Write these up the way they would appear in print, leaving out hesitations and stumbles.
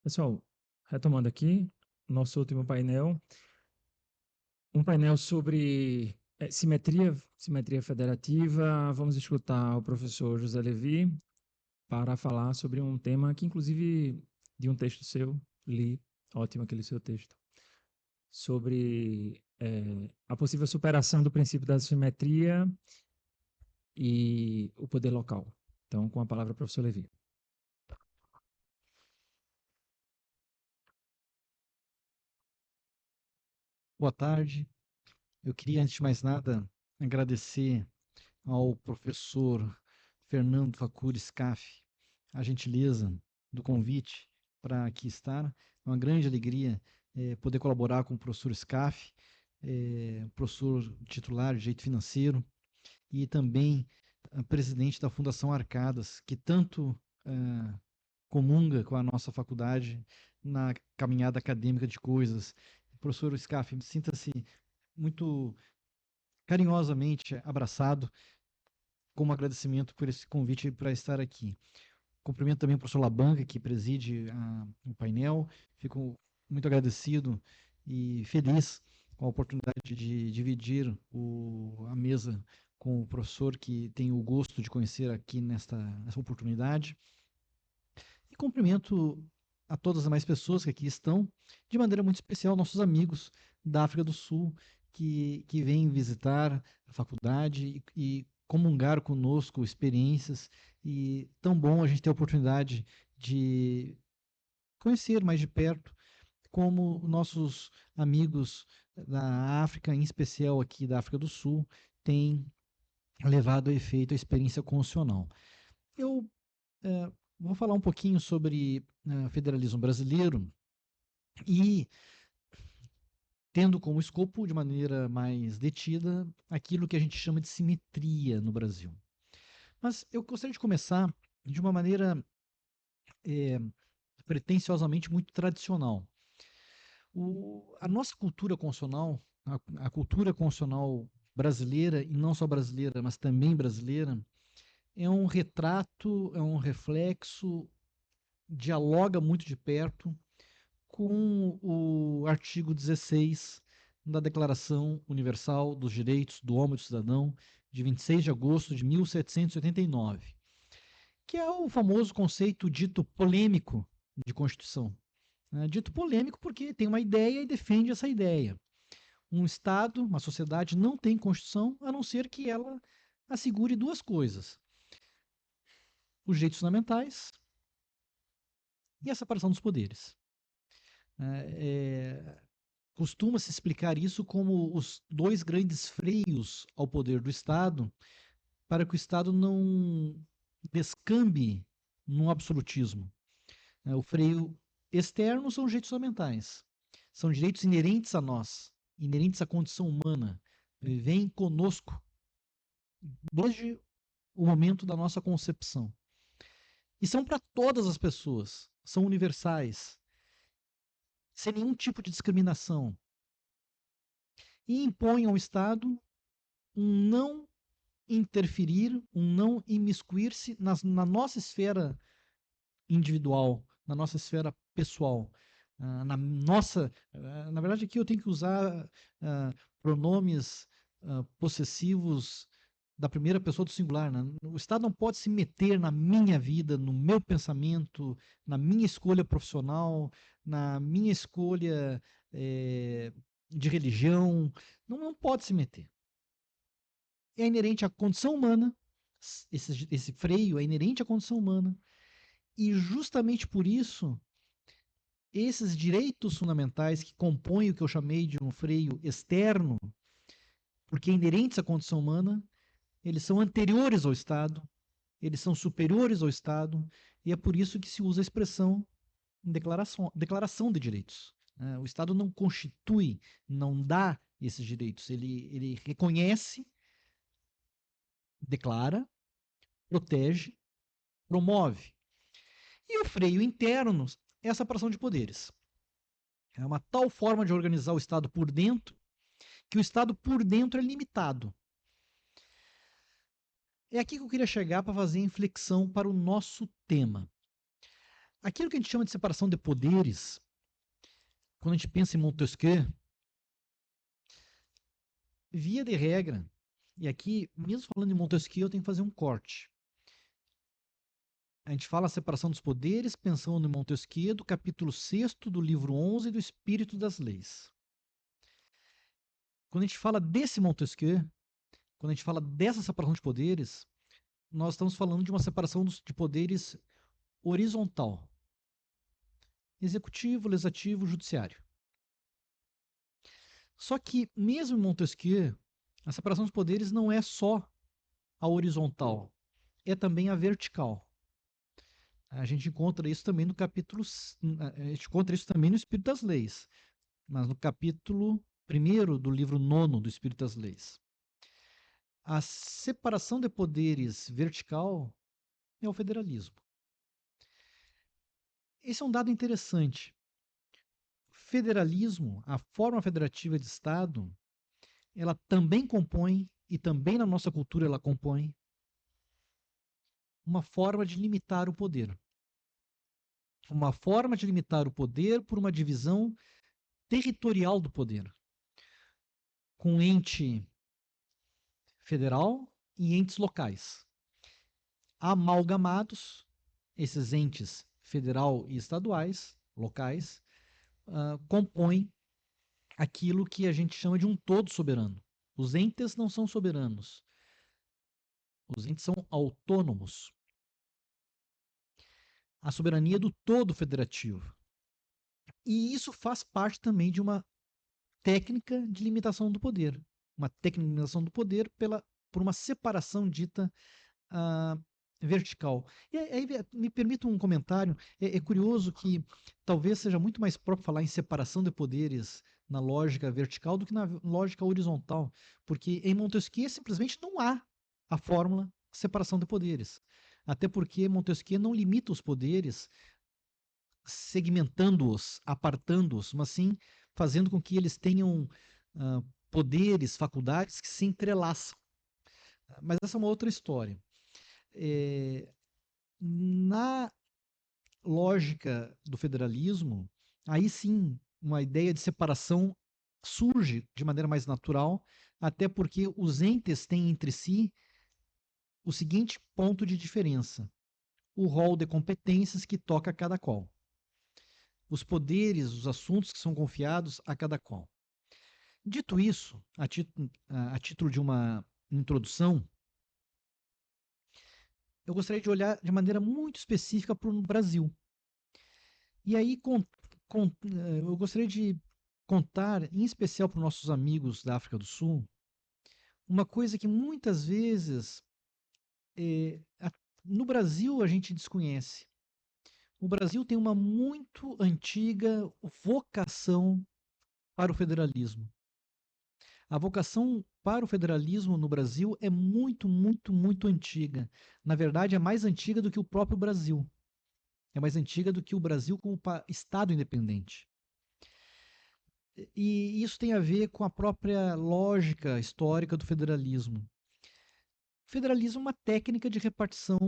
Pessoal, retomando aqui, nosso último painel, um painel sobre simetria federativa. Vamos escutar o professor José Levi para falar sobre um tema que, inclusive, de um texto seu, li, ótimo aquele seu texto, sobre a possível superação do princípio da simetria e o poder local. Então, com a palavra, professor Levi. Boa tarde. Eu queria, antes de mais nada, agradecer ao professor Fernando Facuri Scaff a gentileza do convite para aqui estar. É uma grande alegria poder colaborar com o professor Scaff, professor titular de Direito Financeiro e também presidente da Fundação Arcadas, que tanto comunga com a nossa faculdade na caminhada acadêmica de coisas. Professor Scaff, sinta-se muito carinhosamente abraçado, como agradecimento por esse convite para estar aqui. Cumprimento também o professor Labanca, que preside o painel. Fico muito agradecido e feliz com a oportunidade de dividir a mesa com o professor, que tenho o gosto de conhecer aqui nessa oportunidade. E cumprimento a todas as demais pessoas que aqui estão, de maneira muito especial, nossos amigos da África do Sul, que vêm visitar a faculdade e comungar conosco experiências. E tão bom a gente ter a oportunidade de conhecer mais de perto como nossos amigos da África, em especial aqui da África do Sul, têm levado a efeito a experiência constitucional. Eu vou falar um pouquinho sobre federalismo brasileiro e tendo como escopo, de maneira mais detida, aquilo que a gente chama de simetria no Brasil. Mas eu gostaria de começar de uma maneira pretensiosamente muito tradicional. A nossa cultura constitucional, a cultura constitucional brasileira, e não só brasileira, mas também brasileira, é um retrato, é um reflexo, dialoga muito de perto com o artigo 16 da Declaração Universal dos Direitos do Homem e do Cidadão, de 26 de agosto de 1789, que é o famoso conceito dito polêmico de Constituição. Dito polêmico porque tem uma ideia e defende essa ideia. Um Estado, uma sociedade não tem Constituição a não ser que ela assegure duas coisas: os direitos fundamentais e a separação dos poderes. É, Costuma-se explicar isso como os dois grandes freios ao poder do Estado, para que o Estado não descambe num absolutismo. O freio externo são os direitos fundamentais, são direitos inerentes a nós, inerentes à condição humana, vêm conosco desde o momento da nossa concepção. E são para todas as pessoas, são universais, sem nenhum tipo de discriminação. E impõem ao Estado um não interferir, um não imiscuir-se na nossa esfera individual, na nossa esfera pessoal. Na verdade, aqui eu tenho que usar pronomes possessivos da primeira pessoa do singular. Né? O Estado não pode se meter na minha vida, no meu pensamento, na minha escolha profissional, na minha escolha de religião. Não pode se meter. É inerente à condição humana, esse freio é inerente à condição humana, e justamente por isso, esses direitos fundamentais que compõem o que eu chamei de um freio externo, porque inerentes à condição humana, eles são anteriores ao Estado, eles são superiores ao Estado, e é por isso que se usa a expressão em declaração de direitos. O Estado não constitui, não dá esses direitos, ele reconhece, declara, protege, promove. E o freio interno é a separação de poderes. É uma tal forma de organizar o Estado por dentro que o Estado por dentro é limitado. É aqui que eu queria chegar para fazer a inflexão para o nosso tema. Aquilo que a gente chama de separação de poderes, quando a gente pensa em Montesquieu, via de regra, e aqui, mesmo falando em Montesquieu, eu tenho que fazer um corte. A gente fala a separação dos poderes, pensando em Montesquieu, do capítulo 6º do livro 11 do Espírito das Leis. Quando a gente fala desse Montesquieu, quando a gente fala dessa separação de poderes, nós estamos falando de uma separação de poderes horizontal: executivo, legislativo, judiciário. Só que, mesmo em Montesquieu, a separação dos poderes não é só a horizontal, é também a vertical. A gente encontra isso também no capítulo, a gente encontra isso também no Espírito das Leis, mas no capítulo 1º do livro 9º do Espírito das Leis. A separação de poderes vertical é o federalismo. Esse é um dado interessante. Federalismo, a forma federativa de Estado, ela também compõe, e também na nossa cultura ela compõe, uma forma de limitar o poder. Uma forma de limitar o poder por uma divisão territorial do poder, com ente federal e entes locais. Amalgamados, esses entes federal e estaduais, locais, compõem aquilo que a gente chama de um todo soberano. Os entes não são soberanos. Os entes são autônomos. A soberania do todo federativo. E isso faz parte também de uma técnica de limitação do poder. Uma técnica de limitação do poder por uma separação dita vertical. E aí me permita um comentário. É curioso que talvez seja muito mais próprio falar em separação de poderes na lógica vertical do que na lógica horizontal, porque em Montesquieu simplesmente não há a fórmula separação de poderes. Até porque Montesquieu não limita os poderes segmentando-os, apartando-os, mas sim fazendo com que eles tenham poderes, faculdades que se entrelaçam. Mas essa é uma outra história. Na lógica do federalismo, aí sim uma ideia de separação surge de maneira mais natural, até porque os entes têm entre si o seguinte ponto de diferença: o rol de competências que toca a cada qual, os poderes, os assuntos que são confiados a cada qual. Dito isso, a título de uma introdução, eu gostaria de olhar de maneira muito específica para o Brasil. E aí eu gostaria de contar, em especial para os nossos amigos da África do Sul, uma coisa que muitas vezes no Brasil a gente desconhece. O Brasil tem uma muito antiga vocação para o federalismo. A vocação para o federalismo no Brasil é muito, muito, muito antiga. Na verdade, é mais antiga do que o próprio Brasil. É mais antiga do que o Brasil como Estado independente. E isso tem a ver com a própria lógica histórica do federalismo. O federalismo é uma técnica de repartição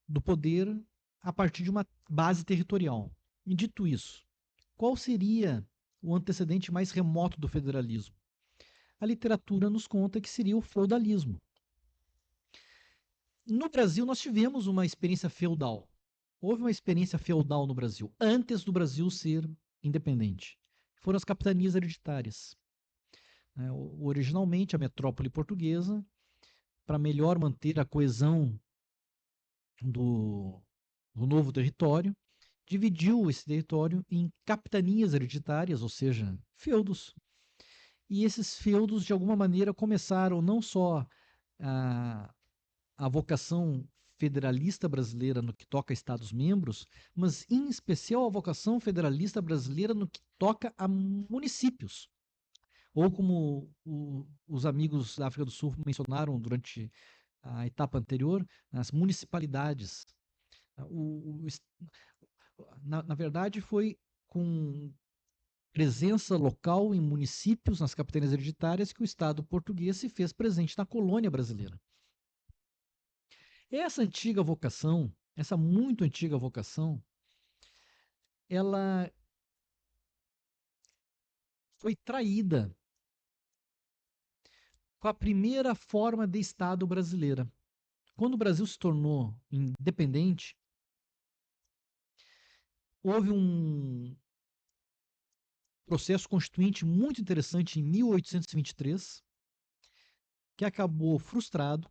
do poder a partir de uma base territorial. E dito isso, qual seria o antecedente mais remoto do federalismo? A literatura nos conta que seria o feudalismo. No Brasil, nós tivemos uma experiência feudal. Houve uma experiência feudal no Brasil, antes do Brasil ser independente. Foram as capitanias hereditárias. Originalmente, a metrópole portuguesa, para melhor manter a coesão do novo território, dividiu esse território em capitanias hereditárias, ou seja, feudos. E esses feudos, de alguma maneira, começaram não só a vocação federalista brasileira no que toca a Estados-membros, mas em especial a vocação federalista brasileira no que toca a municípios. Ou como os amigos da África do Sul mencionaram durante a etapa anterior, as municipalidades. Na verdade, foi com presença local em municípios, nas capitanias hereditárias, que o Estado português se fez presente na colônia brasileira. Essa antiga vocação, essa muito antiga vocação, ela foi traída com a primeira forma de Estado brasileira. Quando o Brasil se tornou independente, houve um processo constituinte muito interessante em 1823, que acabou frustrado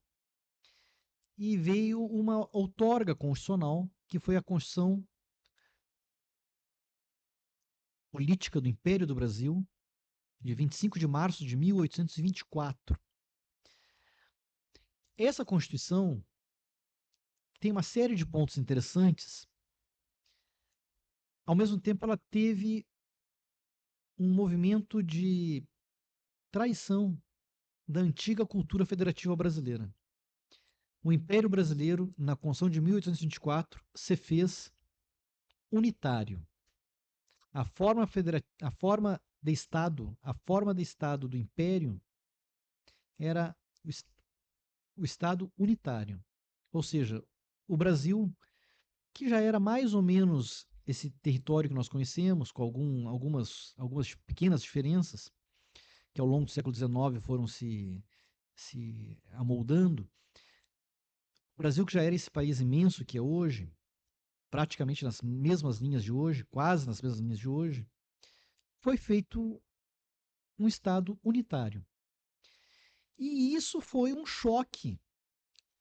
e veio uma outorga constitucional, que foi a Constituição Política do Império do Brasil, de 25 de março de 1824. Essa Constituição tem uma série de pontos interessantes. Ao mesmo tempo, ela teve um movimento de traição da antiga cultura federativa brasileira. O Império Brasileiro, na Constituição de 1824, se fez unitário. A forma de Estado do Império era o Estado unitário. Ou seja, o Brasil, que já era mais ou menos esse território que nós conhecemos, com algumas pequenas diferenças, que ao longo do século XIX foram se amoldando. O Brasil, que já era esse país imenso que é hoje, praticamente nas mesmas linhas de hoje, quase nas mesmas linhas de hoje, foi feito um Estado unitário. E isso foi um choque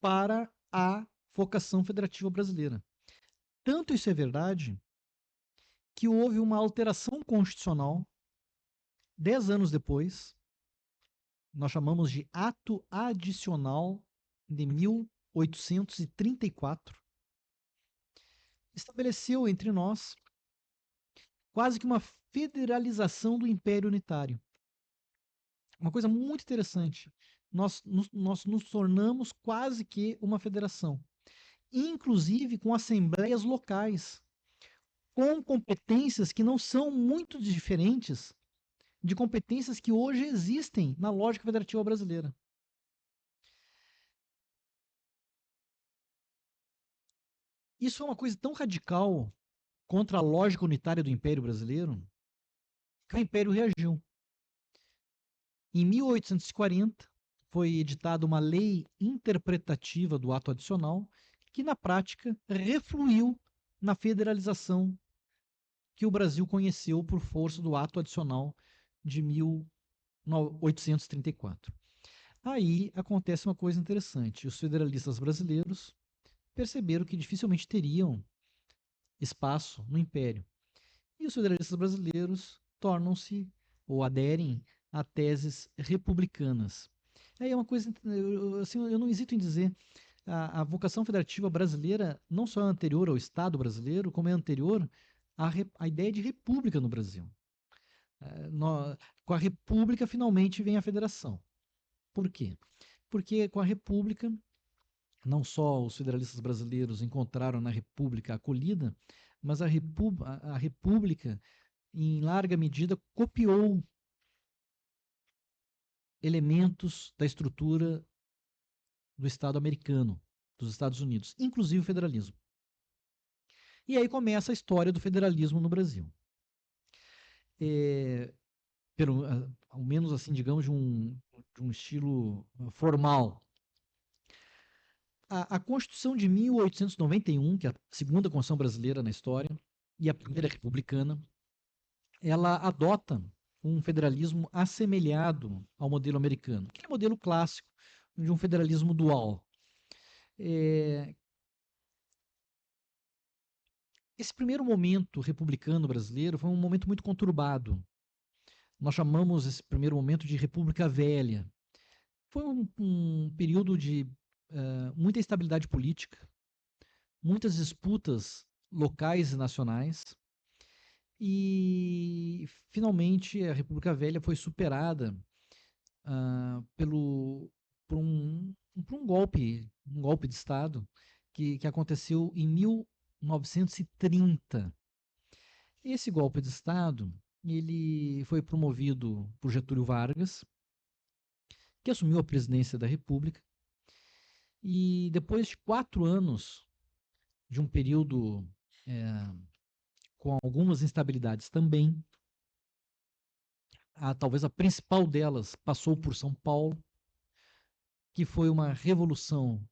para a vocação federativa brasileira. Tanto isso é verdade que houve uma alteração constitucional 10 anos depois, nós chamamos de Ato Adicional de 1834, estabeleceu entre nós quase que uma federalização do Império Unitário. Uma coisa muito interessante. Nós nos tornamos quase que uma federação, inclusive com assembleias locais, com competências que não são muito diferentes de competências que hoje existem na lógica federativa brasileira. Isso é uma coisa tão radical contra a lógica unitária do Império Brasileiro que o Império reagiu. Em 1840, foi editada uma lei interpretativa do ato adicional que, na prática, refluiu na federalização que o Brasil conheceu por força do ato adicional de 1834. Aí acontece uma coisa interessante. Os federalistas brasileiros perceberam que dificilmente teriam espaço no Império. E os federalistas brasileiros tornam-se ou aderem a teses republicanas. Aí é uma coisa, assim, eu não hesito em dizer, a vocação federativa brasileira não só é anterior ao Estado brasileiro, como é anterior à ideia de república no Brasil. Com a república, finalmente, vem a federação. Por quê? Porque com a república, não só os federalistas brasileiros encontraram na república acolhida, mas a república, em larga medida, copiou elementos da estrutura do Estado americano, dos Estados Unidos, inclusive o federalismo. E aí começa a história do federalismo no Brasil. Ao menos assim, digamos, de um estilo formal. A Constituição de 1891, que é a segunda Constituição brasileira na história, e a primeira republicana, ela adota um federalismo assemelhado ao modelo americano, que é o modelo clássico de um federalismo dual. Esse primeiro momento republicano brasileiro foi um momento muito conturbado. Nós chamamos esse primeiro momento de República Velha. Foi um período de muita instabilidade política, muitas disputas locais e nacionais, e finalmente a República Velha foi superada por um golpe de Estado que aconteceu em 1930. Esse golpe de Estado ele foi promovido por Getúlio Vargas, que assumiu a presidência da República, e depois de 4 anos de um período com algumas instabilidades também. Talvez a principal delas passou por São Paulo, que foi uma revolução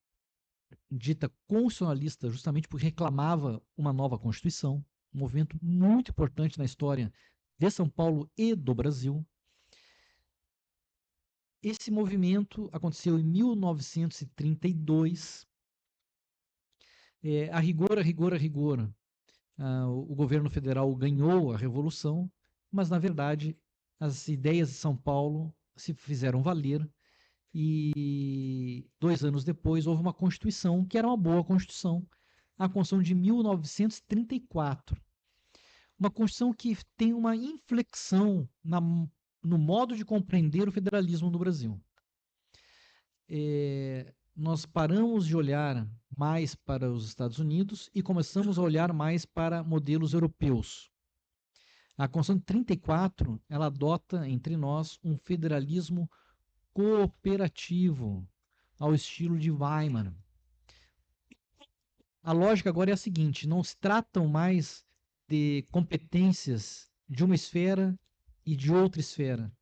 dita constitucionalista, justamente porque reclamava uma nova Constituição, um movimento muito importante na história de São Paulo e do Brasil. Esse movimento aconteceu em 1932. A rigor, o governo federal ganhou a revolução, mas, na verdade, as ideias de São Paulo se fizeram valer e 2 anos depois houve uma Constituição, que era uma boa Constituição, a Constituição de 1934. Uma Constituição que tem uma inflexão no modo de compreender o federalismo no Brasil. Nós paramos de olhar mais para os Estados Unidos e começamos a olhar mais para modelos europeus. A Constituição de 34, ela adota entre nós um federalismo cooperativo, ao estilo de Weimar. A lógica agora é a seguinte: não se tratam mais de competências de uma esfera e de outra esfera.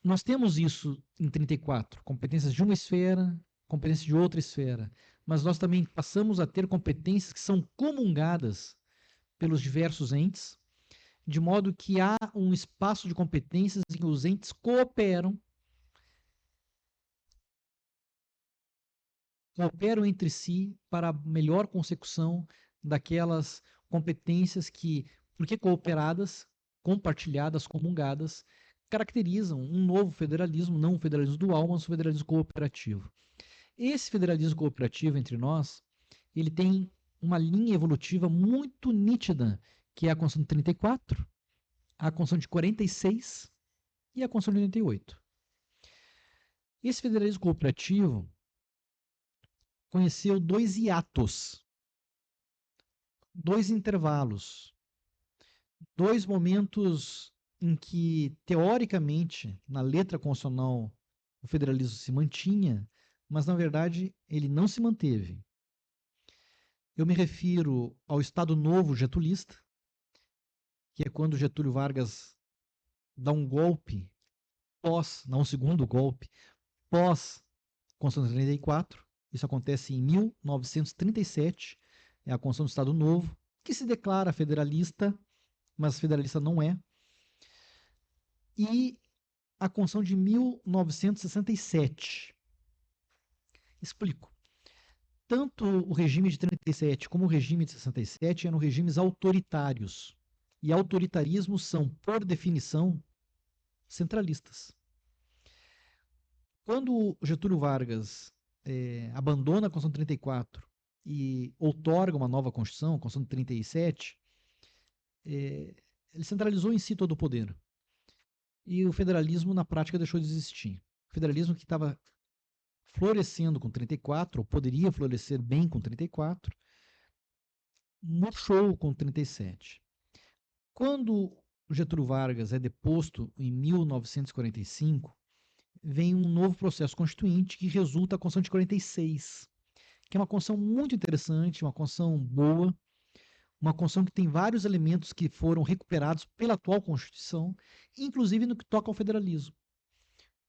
Nós temos isso em 34, competências de uma esfera, competências de outra esfera, mas nós também passamos a ter competências que são comungadas pelos diversos entes, de modo que há um espaço de competências em que os entes cooperam entre si para a melhor consecução daquelas competências que, porque cooperadas, compartilhadas, comungadas, caracterizam um novo federalismo, não um federalismo dual, mas um federalismo cooperativo. Esse federalismo cooperativo entre nós, ele tem uma linha evolutiva muito nítida, que é a Constituição de 34, a Constituição de 46 e a Constituição de 88. Esse federalismo cooperativo conheceu 2 hiatos, 2 intervalos, 2 momentos em que, teoricamente, na letra constitucional, o federalismo se mantinha, mas, na verdade, ele não se manteve. Eu me refiro ao Estado Novo getulista, que é quando Getúlio Vargas dá um golpe não um segundo golpe, pós Constituição de 34. Isso acontece em 1937, é a Constituição do Estado Novo, que se declara federalista, mas federalista não é. E a Constituição de 1967. Explico. Tanto o regime de 37 como o regime de 67 eram regimes autoritários. E autoritarismos são, por definição, centralistas. Quando Getúlio Vargas abandona a Constituição de 34 e outorga uma nova Constituição, a Constituição de 37, ele centralizou em si todo o poder. E o federalismo, na prática, deixou de existir. O federalismo que estava florescendo com 34, ou poderia florescer bem com 34, murchou com 37. Quando Getúlio Vargas é deposto em 1945, vem um novo processo constituinte que resulta a Constituição de 46, que é uma Constituição muito interessante, uma Constituição boa, uma Constituição que tem vários elementos que foram recuperados pela atual Constituição, inclusive no que toca ao federalismo.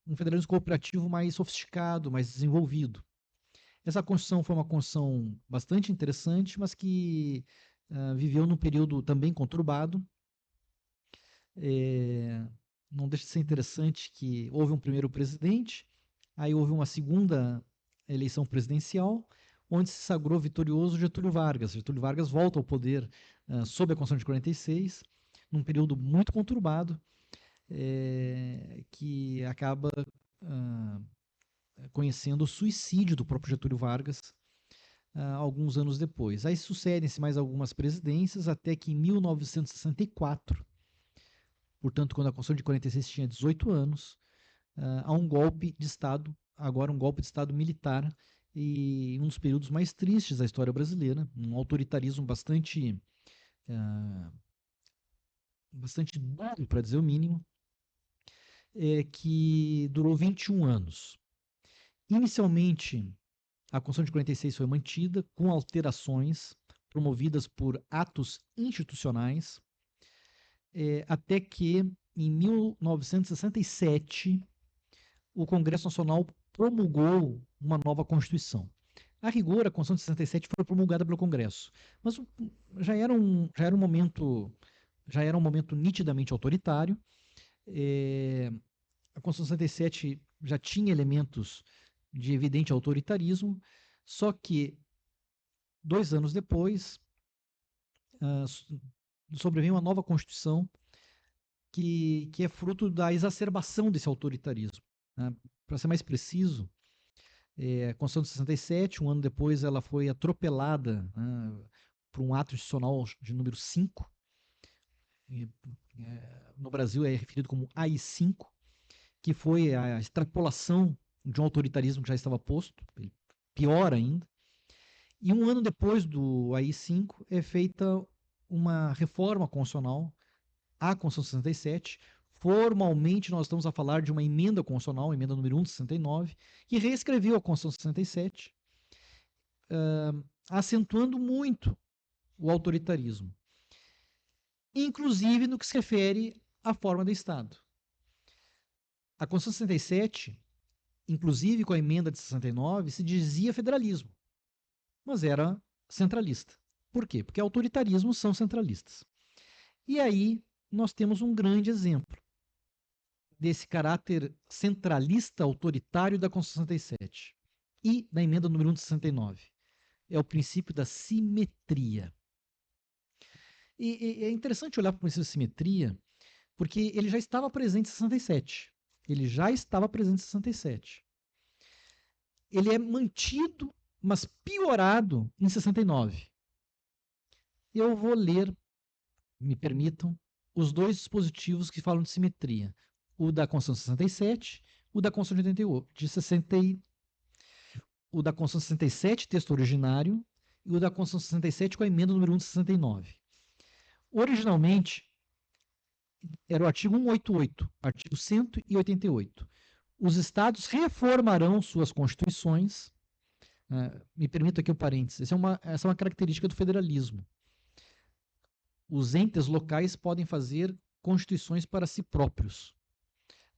Um federalismo cooperativo mais sofisticado, mais desenvolvido. Essa Constituição foi uma Constituição bastante interessante, mas que viveu num período também conturbado. Não deixa de ser interessante que houve um primeiro presidente, aí houve uma segunda eleição presidencial, onde se sagrou vitorioso Getúlio Vargas. Getúlio Vargas volta ao poder sob a Constituição de 46, num período muito conturbado, que acaba conhecendo o suicídio do próprio Getúlio Vargas alguns anos depois. Aí sucedem-se mais algumas presidências, até que em 1964, portanto, quando a Constituição de 46 tinha 18 anos, há um golpe de Estado, agora um golpe de Estado militar, e um dos períodos mais tristes da história brasileira, um autoritarismo bastante duro, para dizer o mínimo, que durou 21 anos. Inicialmente, a Constituição de 46 foi mantida, com alterações, promovidas por atos institucionais, até que, em 1967, o Congresso Nacional promulgou uma nova Constituição. A rigor, a Constituição de 67 foi promulgada pelo Congresso, mas já era um momento nitidamente autoritário. A Constituição de 67 já tinha elementos de evidente autoritarismo, só que 2 anos depois sobreveio uma nova Constituição que é fruto da exacerbação desse autoritarismo. Né? Para ser mais preciso, a Constituição de 67, um ano depois, ela foi atropelada, né, por um ato institucional de número 5. No Brasil é referido como AI-5, que foi a extrapolação de um autoritarismo que já estava posto, pior ainda. E um ano depois do AI-5 é feita uma reforma constitucional, a Constituição 67. Formalmente, nós estamos a falar de uma emenda constitucional, emenda número 1 de 69, que reescreveu a Constituição 67, acentuando muito o autoritarismo, inclusive no que se refere à forma de Estado. A Constituição 67, inclusive com a emenda de 69, se dizia federalismo, mas era centralista. Por quê? Porque autoritarismos são centralistas. E aí nós temos um grande exemplo desse caráter centralista autoritário da Constituição 67 e da emenda número 1 de 69. É o princípio da simetria. E é interessante olhar para o princípio da simetria, porque ele já estava presente em 67. Ele já estava presente em 67. Ele é mantido, mas piorado em 69. Eu vou ler, me permitam, os dois dispositivos que falam de simetria. O da Constituição 67, o da Constituição de 88, o da Constituição 67, texto originário, e o da Constituição 67 com a emenda número 1 de 69. Originalmente, era o artigo 188, artigo 188. Os estados reformarão suas constituições. Me permita aqui um parênteses. Essa é uma característica do federalismo. Os entes locais podem fazer constituições para si próprios.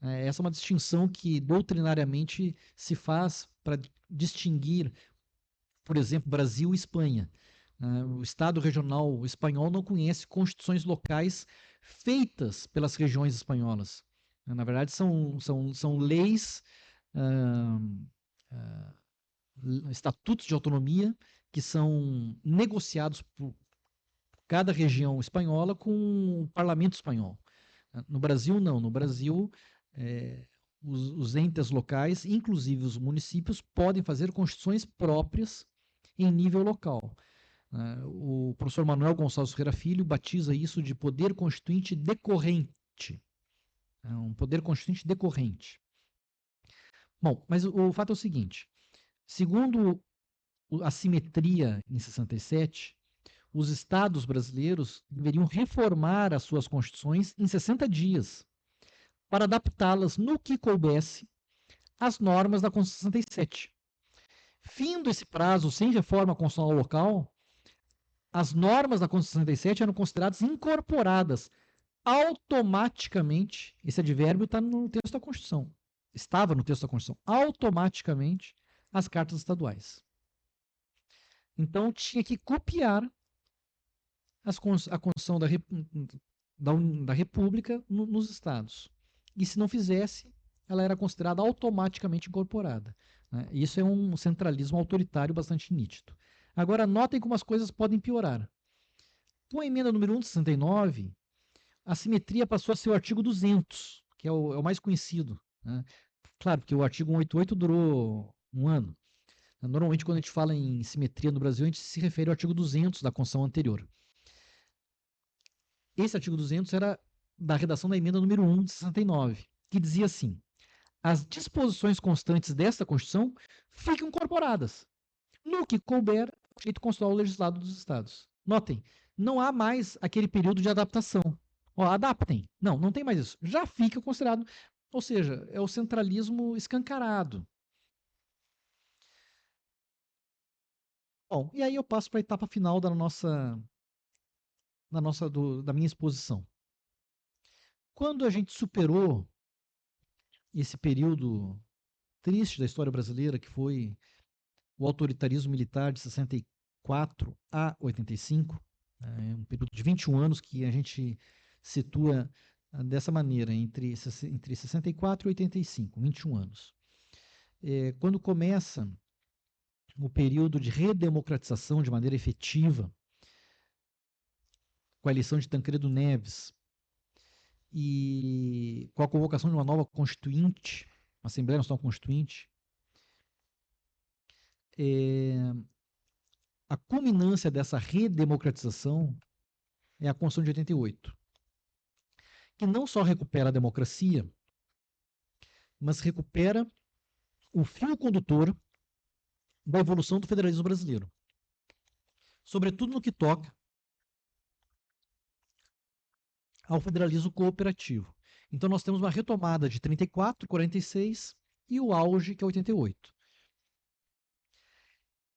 Essa é uma distinção que doutrinariamente se faz para distinguir, por exemplo, Brasil e Espanha. O Estado regional espanhol não conhece constituições locais feitas pelas regiões espanholas. Na verdade, são leis, estatutos de autonomia que são negociados por cada região espanhola com o parlamento espanhol. No Brasil, não. No Brasil, os entes locais, inclusive os municípios, podem fazer constituições próprias em nível local. O professor Manuel Gonçalves Ferreira Filho batiza isso de poder constituinte decorrente. Um poder constituinte decorrente. Bom, mas o fato é o seguinte: segundo a simetria em 67, os estados brasileiros deveriam reformar as suas constituições em 60 dias, para adaptá-las no que coubesse às normas da Constituição 67. Findo esse prazo sem reforma constitucional local, as normas da Constituição 67 eram consideradas incorporadas automaticamente. Esse advérbio está no texto da Constituição. Estava no texto da Constituição. Automaticamente as cartas estaduais. Então tinha que copiar a Constituição da República nos estados. E se não fizesse, ela era considerada automaticamente incorporada. Isso é um centralismo autoritário bastante nítido. Agora, notem como as coisas podem piorar. Com a emenda número 1 de 69, a simetria passou a ser o artigo 200, que é o mais conhecido. Claro, porque o artigo 188 durou um ano. Normalmente, quando a gente fala em simetria no Brasil, a gente se refere ao artigo 200 da Constituição anterior. Esse artigo 200 era da redação da emenda número 1 de 69, que dizia assim: as disposições constantes desta Constituição ficam incorporadas no que couber o direito constitucional legislado dos estados. Notem, não há mais aquele período de adaptação. Adaptem. Não tem mais isso. Já fica considerado, ou seja, é o centralismo escancarado. Bom, e aí eu passo para a etapa final da minha exposição. Quando a gente superou esse período triste da história brasileira, que foi o autoritarismo militar de 64 a 85, um período de 21 anos que a gente situa dessa maneira, entre 64 e 85, 21 anos. Quando começa o período de redemocratização de maneira efetiva, com a eleição de Tancredo Neves e com a convocação de uma nova constituinte, uma Assembleia Nacional Constituinte, a culminância dessa redemocratização é a Constituição de 88, que não só recupera a democracia, mas recupera o fio condutor da evolução do federalismo brasileiro, sobretudo no que toca ao federalismo cooperativo. Então nós temos uma retomada de 34, 46 e o auge, que é 88.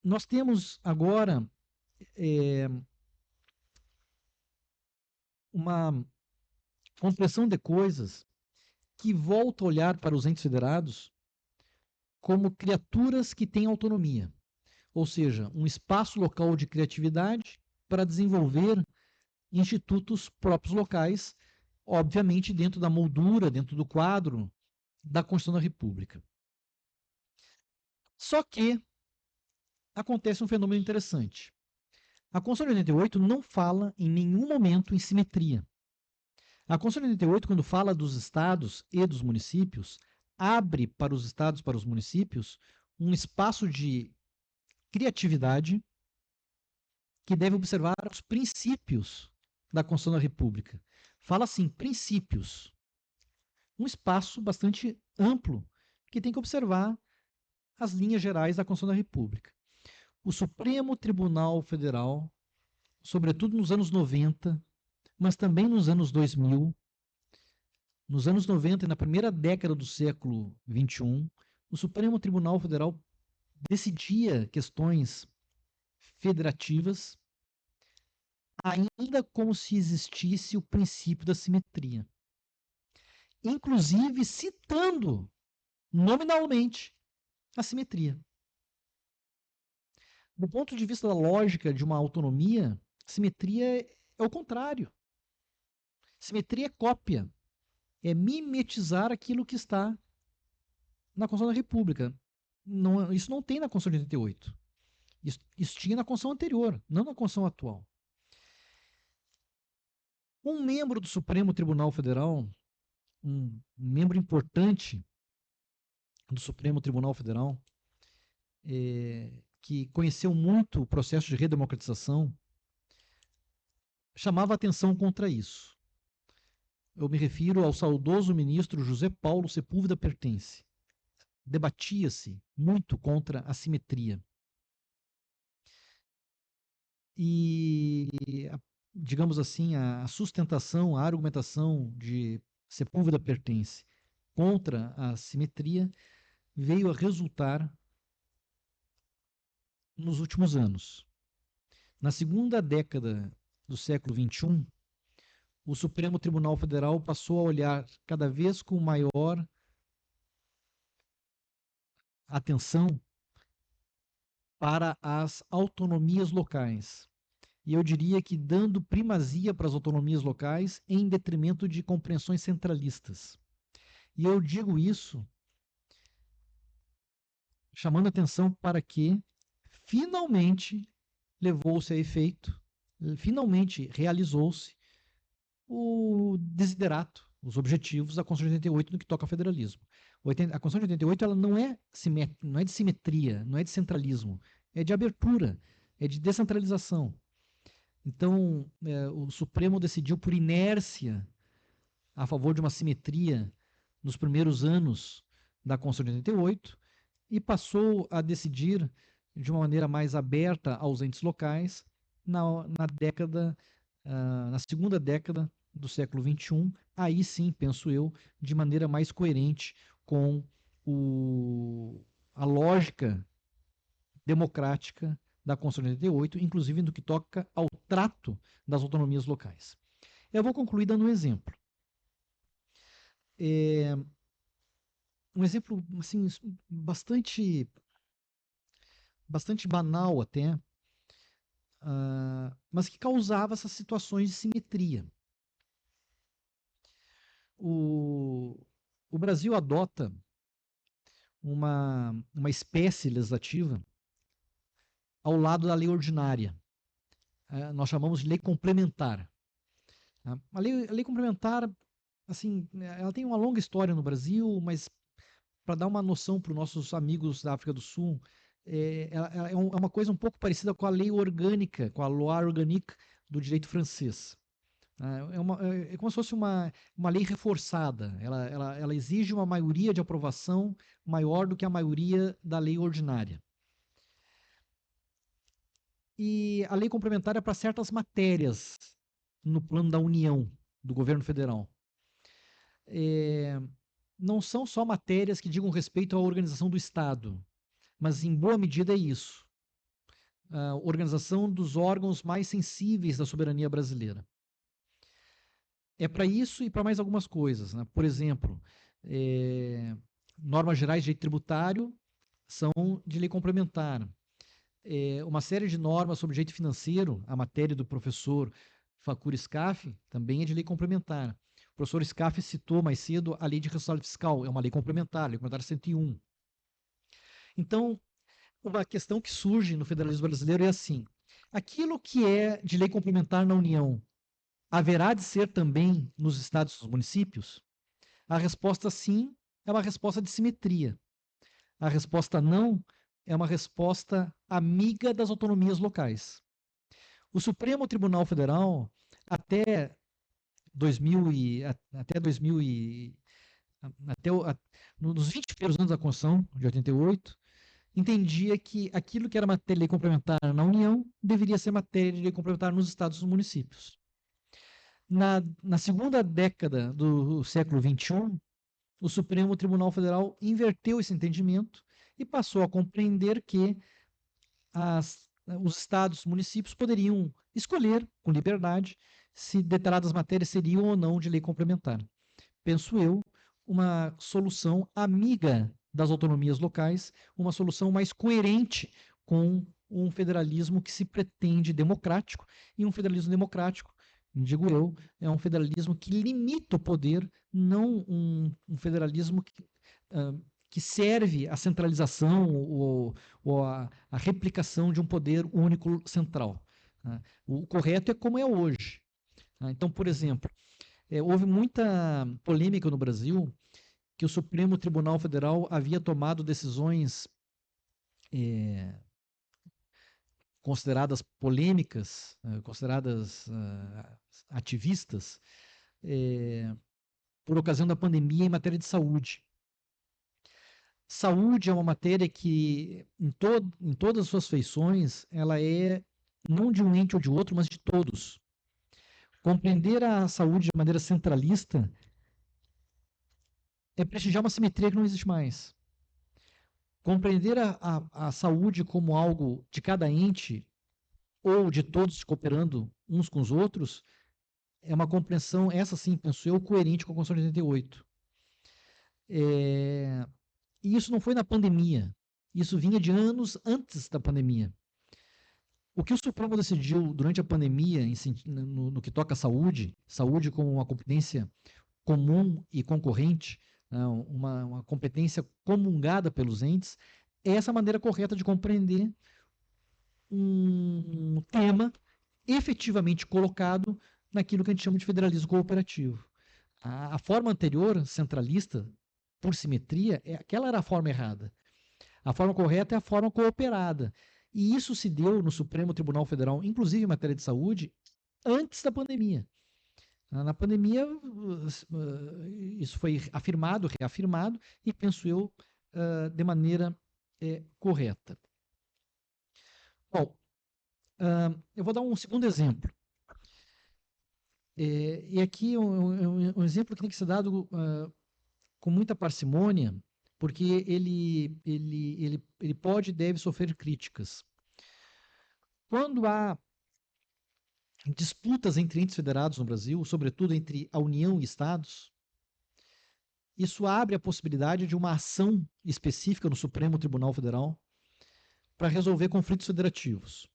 Nós temos agora uma compreensão de coisas que volta a olhar para os entes federados como criaturas que têm autonomia, ou seja, um espaço local de criatividade para desenvolver institutos próprios locais, obviamente dentro da moldura, dentro do quadro da Constituição da República. Só que acontece um fenômeno interessante. A Constituição de 88 não fala em nenhum momento em simetria. A Constituição de 88, quando fala dos estados e dos municípios, abre para os estados e para os municípios um espaço de criatividade que deve observar os princípios da Constituição da República. Fala assim, princípios. Um espaço bastante amplo que tem que observar as linhas gerais da Constituição da República. O Supremo Tribunal Federal, sobretudo nos anos 90, mas também nos anos 2000, nos anos 90 e na primeira década do século XXI, o Supremo Tribunal Federal decidia questões federativas, ainda como se existisse o princípio da simetria. Inclusive citando nominalmente a simetria. Do ponto de vista da lógica de uma autonomia, simetria é o contrário. Simetria é cópia, é mimetizar aquilo que está na Constituição da República. Não, isso não tem na Constituição de 88. Isso tinha na Constituição anterior, não na Constituição atual. Um membro do Supremo Tribunal Federal, um membro importante do Supremo Tribunal Federal, que conheceu muito o processo de redemocratização, chamava atenção contra isso. Eu me refiro ao saudoso ministro José Paulo Sepúlveda Pertence. Debatia-se muito contra a simetria. E, digamos assim, a sustentação, a argumentação de Sepúlveda Pertence contra a simetria veio a resultar nos últimos anos. Na segunda década do século XXI, o Supremo Tribunal Federal passou a olhar cada vez com maior atenção para as autonomias locais. E eu diria que dando primazia para as autonomias locais em detrimento de compreensões centralistas. E eu digo isso chamando atenção para que finalmente levou-se a efeito, finalmente realizou-se o desiderato, os objetivos da Constituição de 88 no que toca ao federalismo. A Constituição de 88 ela não é de simetria, não é de centralismo, é de abertura, é de descentralização. Então, o Supremo decidiu por inércia a favor de uma simetria nos primeiros anos da Constituição de 88 e passou a decidir de uma maneira mais aberta aos entes locais na segunda década do século XXI, aí sim, penso eu, de maneira mais coerente com a lógica democrática da Constituição de 88, inclusive no que toca ao trato das autonomias locais. Eu vou concluir dando um exemplo. Um exemplo assim, bastante banal até, mas que causava essas situações de simetria. O Brasil adota uma espécie legislativa ao lado da lei ordinária. Nós chamamos de lei complementar. Tá? A lei complementar, assim, ela tem uma longa história no Brasil, mas para dar uma noção para os nossos amigos da África do Sul, ela é uma coisa um pouco parecida com a lei orgânica, com a loi organique do direito francês. É como se fosse uma lei reforçada. Ela exige uma maioria de aprovação maior do que a maioria da lei ordinária. E a lei complementar é para certas matérias no plano da União, do governo federal. Não são só matérias que digam respeito à organização do Estado, mas em boa medida é isso. A organização dos órgãos mais sensíveis da soberania brasileira. É para isso e para mais algumas coisas. Né? Por exemplo, normas gerais de direito tributário são de lei complementar. Uma série de normas sobre direito financeiro, a matéria do professor Facuri Scaff, também é de lei complementar. O professor Scaff citou mais cedo a lei de responsabilidade fiscal, é uma lei complementar 101. Então, uma questão que surge no federalismo brasileiro é assim: aquilo que é de lei complementar na União haverá de ser também nos estados e nos municípios? A resposta sim é uma resposta de simetria. A resposta não é uma resposta amiga das autonomias locais. O Supremo Tribunal Federal, até 2000 nos 20 primeiros anos da Constituição de 88, entendia que aquilo que era matéria de lei complementar na União deveria ser matéria de lei complementar nos estados e nos municípios. Na segunda década do século XXI, o Supremo Tribunal Federal inverteu esse entendimento e passou a compreender que os estados e municípios poderiam escolher, com liberdade, se determinadas matérias seriam ou não de lei complementar. Penso eu, uma solução amiga das autonomias locais, uma solução mais coerente com um federalismo que se pretende democrático, e um federalismo democrático, digo eu, é um federalismo que limita o poder, não um federalismo que serve à centralização ou à replicação de um poder único central. Né? O correto é como é hoje. Então, por exemplo, houve muita polêmica no Brasil que o Supremo Tribunal Federal havia tomado decisões consideradas polêmicas, consideradas ativistas, por ocasião da pandemia em matéria de saúde. Saúde é uma matéria que, em todas as suas feições, ela é não de um ente ou de outro, mas de todos. Compreender a saúde de maneira centralista é prestigiar uma simetria que não existe mais. Compreender a saúde como algo de cada ente ou de todos cooperando uns com os outros é uma compreensão, essa sim, penso eu, coerente com a Constituição de 88. E isso não foi na pandemia, isso vinha de anos antes da pandemia. O que o Supremo decidiu durante a pandemia, no que toca à saúde, saúde como uma competência comum e concorrente, uma competência comungada pelos entes, é essa maneira correta de compreender um tema efetivamente colocado naquilo que a gente chama de federalismo cooperativo. A forma anterior, centralista, por simetria, aquela era a forma errada. A forma correta é a forma cooperada. E isso se deu no Supremo Tribunal Federal, inclusive em matéria de saúde, antes da pandemia. Na pandemia, isso foi afirmado, reafirmado, e penso eu, de maneira correta. Bom, eu vou dar um segundo exemplo. E aqui um exemplo que tem que ser dado com muita parcimônia, porque ele pode e deve sofrer críticas. quando há disputas entre entes federados no Brasil, sobretudo entre a União e estados, isso abre a possibilidade de uma ação específica no Supremo Tribunal Federal para resolver conflitos federativos.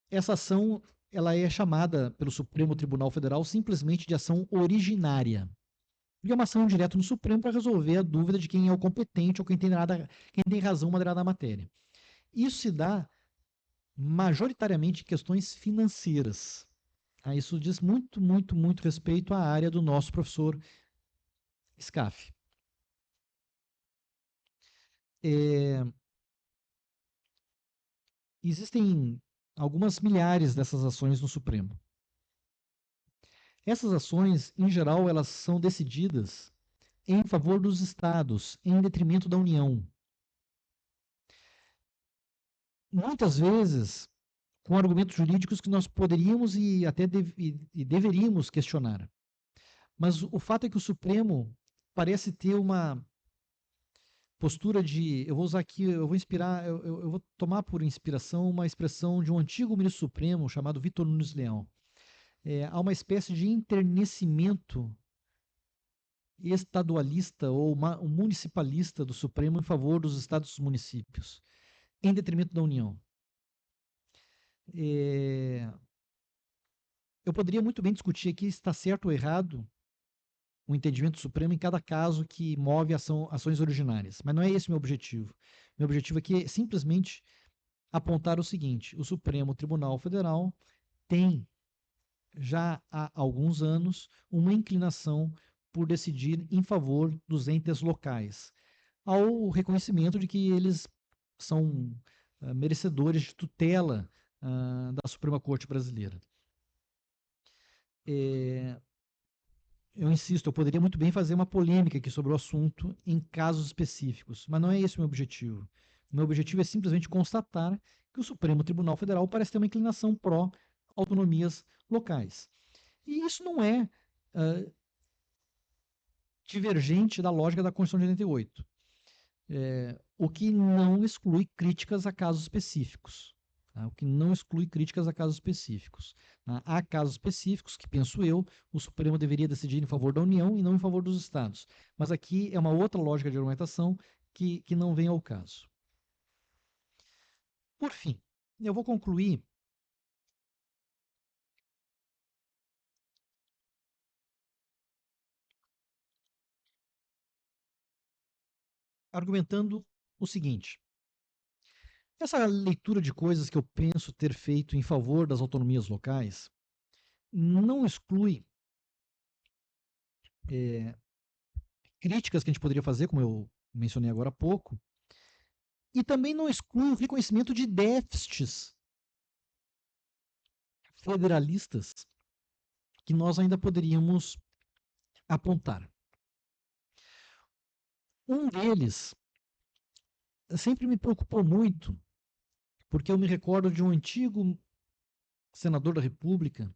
Essa ação ela é chamada pelo Supremo Tribunal Federal simplesmente de ação originária. E é uma ação direta no Supremo para resolver a dúvida de quem é o competente ou quem tem razão moderada na matéria. Isso se dá majoritariamente em questões financeiras. Isso diz muito, muito, muito respeito à área do nosso professor Scaff. Existem algumas milhares dessas ações no Supremo. Essas ações, em geral, elas são decididas em favor dos estados, em detrimento da União. Muitas vezes, com argumentos jurídicos que nós poderíamos e até deveríamos questionar. Mas o fato é que o Supremo parece ter uma postura de, eu vou usar aqui, eu vou tomar por inspiração uma expressão de um antigo ministro supremo chamado Vitor Nunes Leão. Há uma espécie de enternecimento estadualista ou municipalista do Supremo em favor dos estados e municípios, em detrimento da União. Eu poderia muito bem discutir aqui se está certo ou errado o entendimento do Supremo em cada caso que move ações originárias, mas não é esse o meu objetivo. Meu objetivo aqui é simplesmente apontar o seguinte: o Supremo Tribunal Federal tem já há alguns anos uma inclinação por decidir em favor dos entes locais, ao reconhecimento de que eles são merecedores de tutela da Suprema Corte Brasileira. Eu insisto, eu poderia muito bem fazer uma polêmica aqui sobre o assunto em casos específicos, mas não é esse o meu objetivo. O meu objetivo é simplesmente constatar que o Supremo Tribunal Federal parece ter uma inclinação pró-autonomias locais. E isso não é divergente da lógica da Constituição de 88, o que não exclui críticas a casos específicos. Tá? O que não exclui críticas a casos específicos. Tá? Há casos específicos que, penso eu, o Supremo deveria decidir em favor da União e não em favor dos Estados. Mas aqui é uma outra lógica de argumentação que não vem ao caso. Por fim, eu vou concluir argumentando o seguinte: essa leitura de coisas que eu penso ter feito em favor das autonomias locais não exclui críticas que a gente poderia fazer, como eu mencionei agora há pouco, e também não exclui o reconhecimento de déficits federalistas que nós ainda poderíamos apontar. Um deles sempre me preocupou muito, porque eu me recordo de um antigo senador da República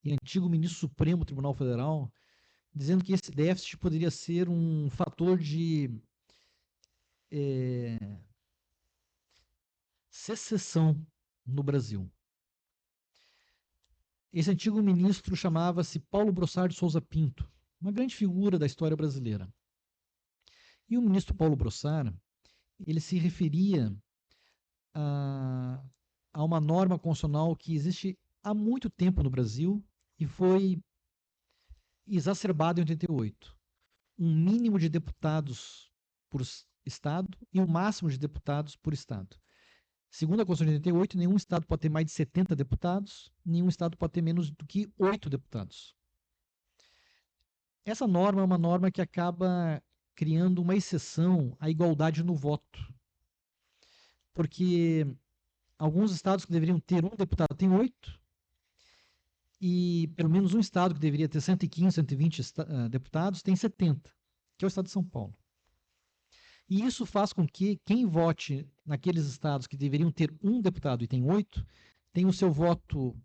e antigo ministro supremo do Tribunal Federal, dizendo que esse déficit poderia ser um fator de secessão no Brasil. Esse antigo ministro chamava-se Paulo Brossard de Souza Pinto, uma grande figura da história brasileira. E o ministro Paulo Brossard, ele se referia a uma norma constitucional que existe há muito tempo no Brasil e foi exacerbada em 88. Um mínimo de deputados por estado e um máximo de deputados por estado. Segundo a Constituição de 88, nenhum estado pode ter mais de 70 deputados, nenhum estado pode ter menos do que 8 deputados. Essa norma é uma norma que acaba criando uma exceção à igualdade no voto. Porque alguns estados que deveriam ter um deputado têm 8, e pelo menos um estado que deveria ter 115, 120 deputados tem 70, que é o estado de São Paulo. E isso faz com que quem vote naqueles estados que deveriam ter um deputado e tem 8, tenha o seu voto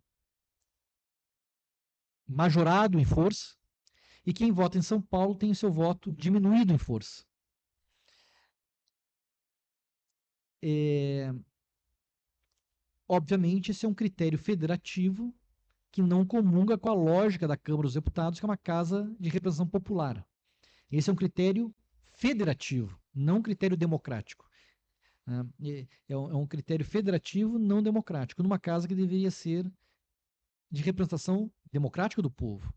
majorado em força, e quem vota em São Paulo tem o seu voto diminuído em força. Obviamente, esse é um critério federativo que não comunga com a lógica da Câmara dos Deputados, que é uma casa de representação popular. Esse é um critério federativo, não um critério democrático. Né? É um critério federativo, não democrático, numa casa que deveria ser de representação democrática do povo.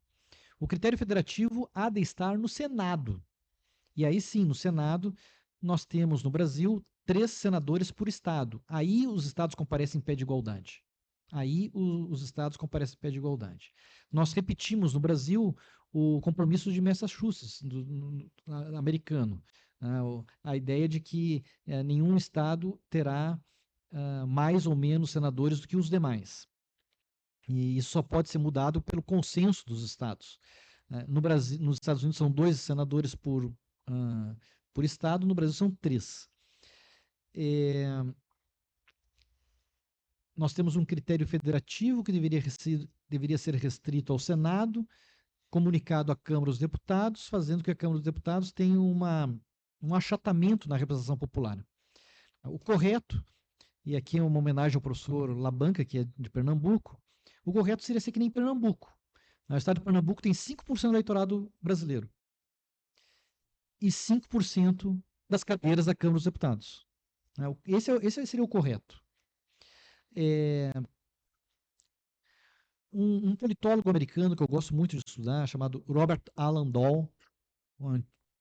O critério federativo há de estar no Senado. E aí sim, no Senado, nós temos no Brasil 3 senadores por estado. Aí os estados comparecem em pé de igualdade. Aí os estados comparecem em pé de igualdade. Nós repetimos no Brasil o compromisso de Massachusetts, americano. A ideia de que nenhum estado terá mais ou menos senadores do que os demais. E isso só pode ser mudado pelo consenso dos estados. No Brasil, nos Estados Unidos são 2 senadores por estado, no Brasil são 3. Nós temos um critério federativo que deveria ser restrito ao Senado, comunicado à Câmara dos Deputados, fazendo que a Câmara dos Deputados tenha um achatamento na representação popular. O correto, e aqui é uma homenagem ao professor Labanca, que é de Pernambuco, o correto seria ser que nem Pernambuco. O estado de Pernambuco tem 5% do eleitorado brasileiro e 5% das cadeiras da Câmara dos Deputados. Esse seria o correto. Um politólogo americano que eu gosto muito de estudar, chamado Robert Alan Dahl,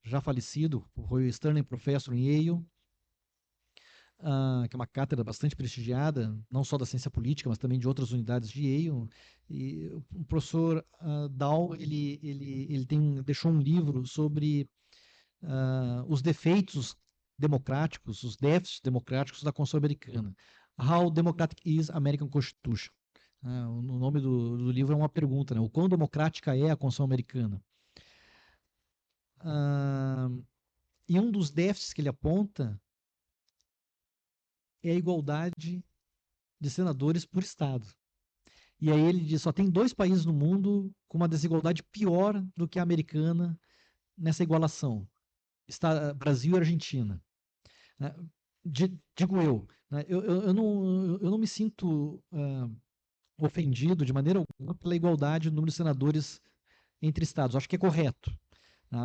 já falecido, foi Sterling Professor em Yale, que é uma cátedra bastante prestigiada, não só da ciência política, mas também de outras unidades de Yale. E o professor Dahl, ele deixou um livro sobre os defeitos democráticos, os déficits democráticos da Constituição americana. How Democratic is American Constitution? O nome do livro é uma pergunta, né? O quão democrática é a Constituição americana? E um dos déficits que ele aponta é a igualdade de senadores por estado. E aí ele diz, só tem 2 países no mundo com uma desigualdade pior do que a americana nessa igualação. Brasil e Argentina. Né? Digo eu, né? Eu não me sinto ofendido de maneira alguma pela igualdade do número de senadores entre estados. Acho que é correto.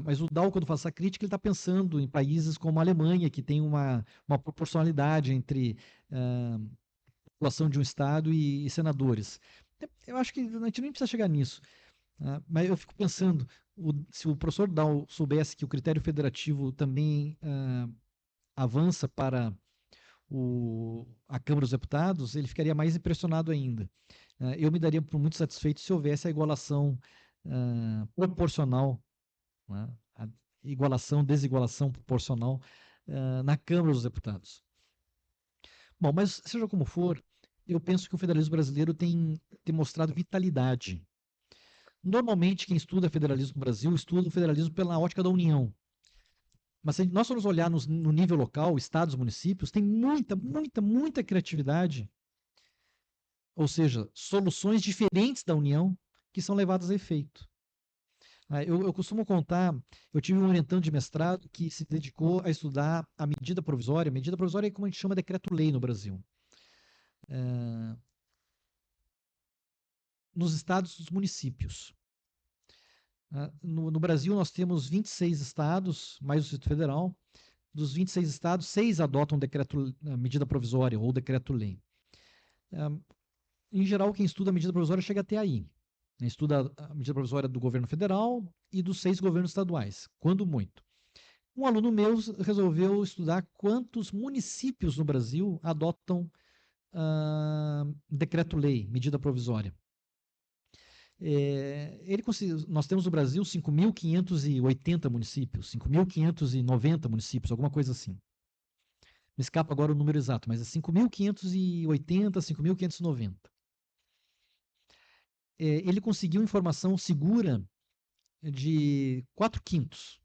Mas o Dow, quando faz essa crítica, ele está pensando em países como a Alemanha, que tem uma proporcionalidade entre população de um estado e senadores. Eu acho que a gente nem precisa chegar nisso. Mas eu fico pensando, se o professor Dow soubesse que o critério federativo também avança para a Câmara dos Deputados, ele ficaria mais impressionado ainda. Eu me daria por muito satisfeito se houvesse a igualação proporcional, né? A igualação, desigualação proporcional na Câmara dos Deputados. Bom, mas seja como for, eu penso que o federalismo brasileiro tem demonstrado vitalidade. Normalmente, quem estuda federalismo no Brasil estuda o federalismo pela ótica da União. Mas se nós formos olhar no nível local, estados, municípios, tem muita, muita, muita criatividade. Ou seja, soluções diferentes da União que são levadas a efeito. Eu costumo contar, eu tive um orientando de mestrado que se dedicou a estudar a medida provisória. Medida provisória é como a gente chama decreto-lei no Brasil. Nos estados e nos municípios. No Brasil, nós temos 26 estados, mais o Distrito Federal. Dos 26 estados, 6 adotam medida provisória ou decreto-lei. Em geral, quem estuda a medida provisória chega até aí. Estuda a medida provisória do governo federal e dos 6 governos estaduais, quando muito. Um aluno meu resolveu estudar quantos municípios no Brasil adotam decreto-lei, medida provisória. Nós temos no Brasil 5.580 municípios, 5.590 municípios, alguma coisa assim. Me escapa agora o número exato, mas é 5.580, 5.590. Ele conseguiu informação segura de 4/5,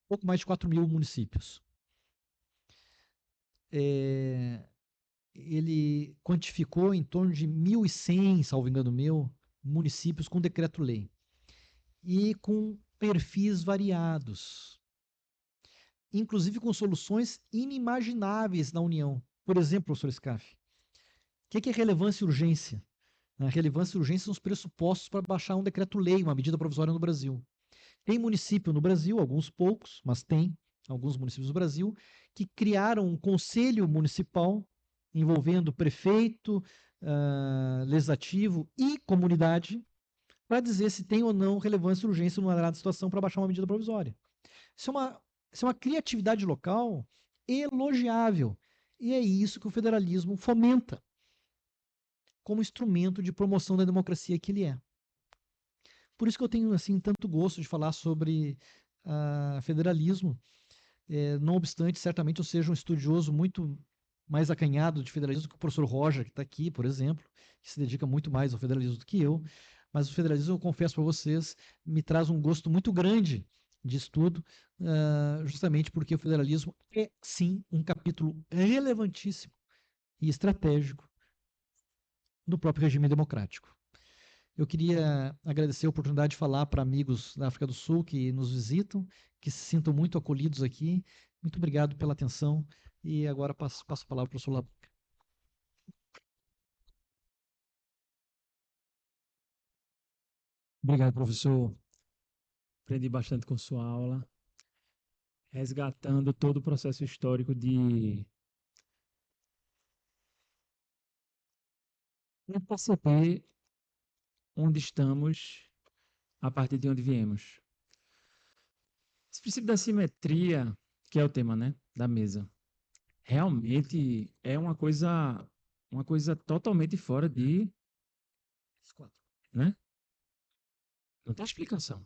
pouco mais de 4.000 municípios. Ele quantificou em torno de 1.100, salvo engano meu, municípios com decreto-lei. E com perfis variados. Inclusive com soluções inimagináveis na União. Por exemplo, professor Scaff, que é relevância e urgência? A relevância e urgência são os pressupostos para baixar um decreto-lei, uma medida provisória no Brasil. Tem município no Brasil, alguns poucos, mas tem alguns municípios no Brasil, que criaram um conselho municipal envolvendo prefeito, legislativo e comunidade para dizer se tem ou não relevância e urgência numa dada situação para baixar uma medida provisória. Isso é uma criatividade local elogiável. E é isso que o federalismo fomenta como instrumento de promoção da democracia que ele é. Por isso que eu tenho assim tanto gosto de falar sobre federalismo. Não obstante, certamente eu seja um estudioso muito mais acanhado de federalismo do que o professor Roger, que está aqui, por exemplo, que se dedica muito mais ao federalismo do que eu. Mas o federalismo, eu confesso para vocês, me traz um gosto muito grande de estudo, justamente porque o federalismo é, sim, um capítulo relevantíssimo e estratégico do próprio regime democrático. Eu queria agradecer a oportunidade de falar para amigos da África do Sul que nos visitam, que se sintam muito acolhidos aqui. Muito obrigado pela atenção e agora passo a palavra para o professor Labuca. Obrigado, professor. Aprendi bastante com sua aula, resgatando todo o processo histórico de perceber onde estamos a partir de onde viemos. Esse princípio da simetria, que é o tema, né, da mesa, realmente é uma coisa totalmente fora de, né? Não tem explicação.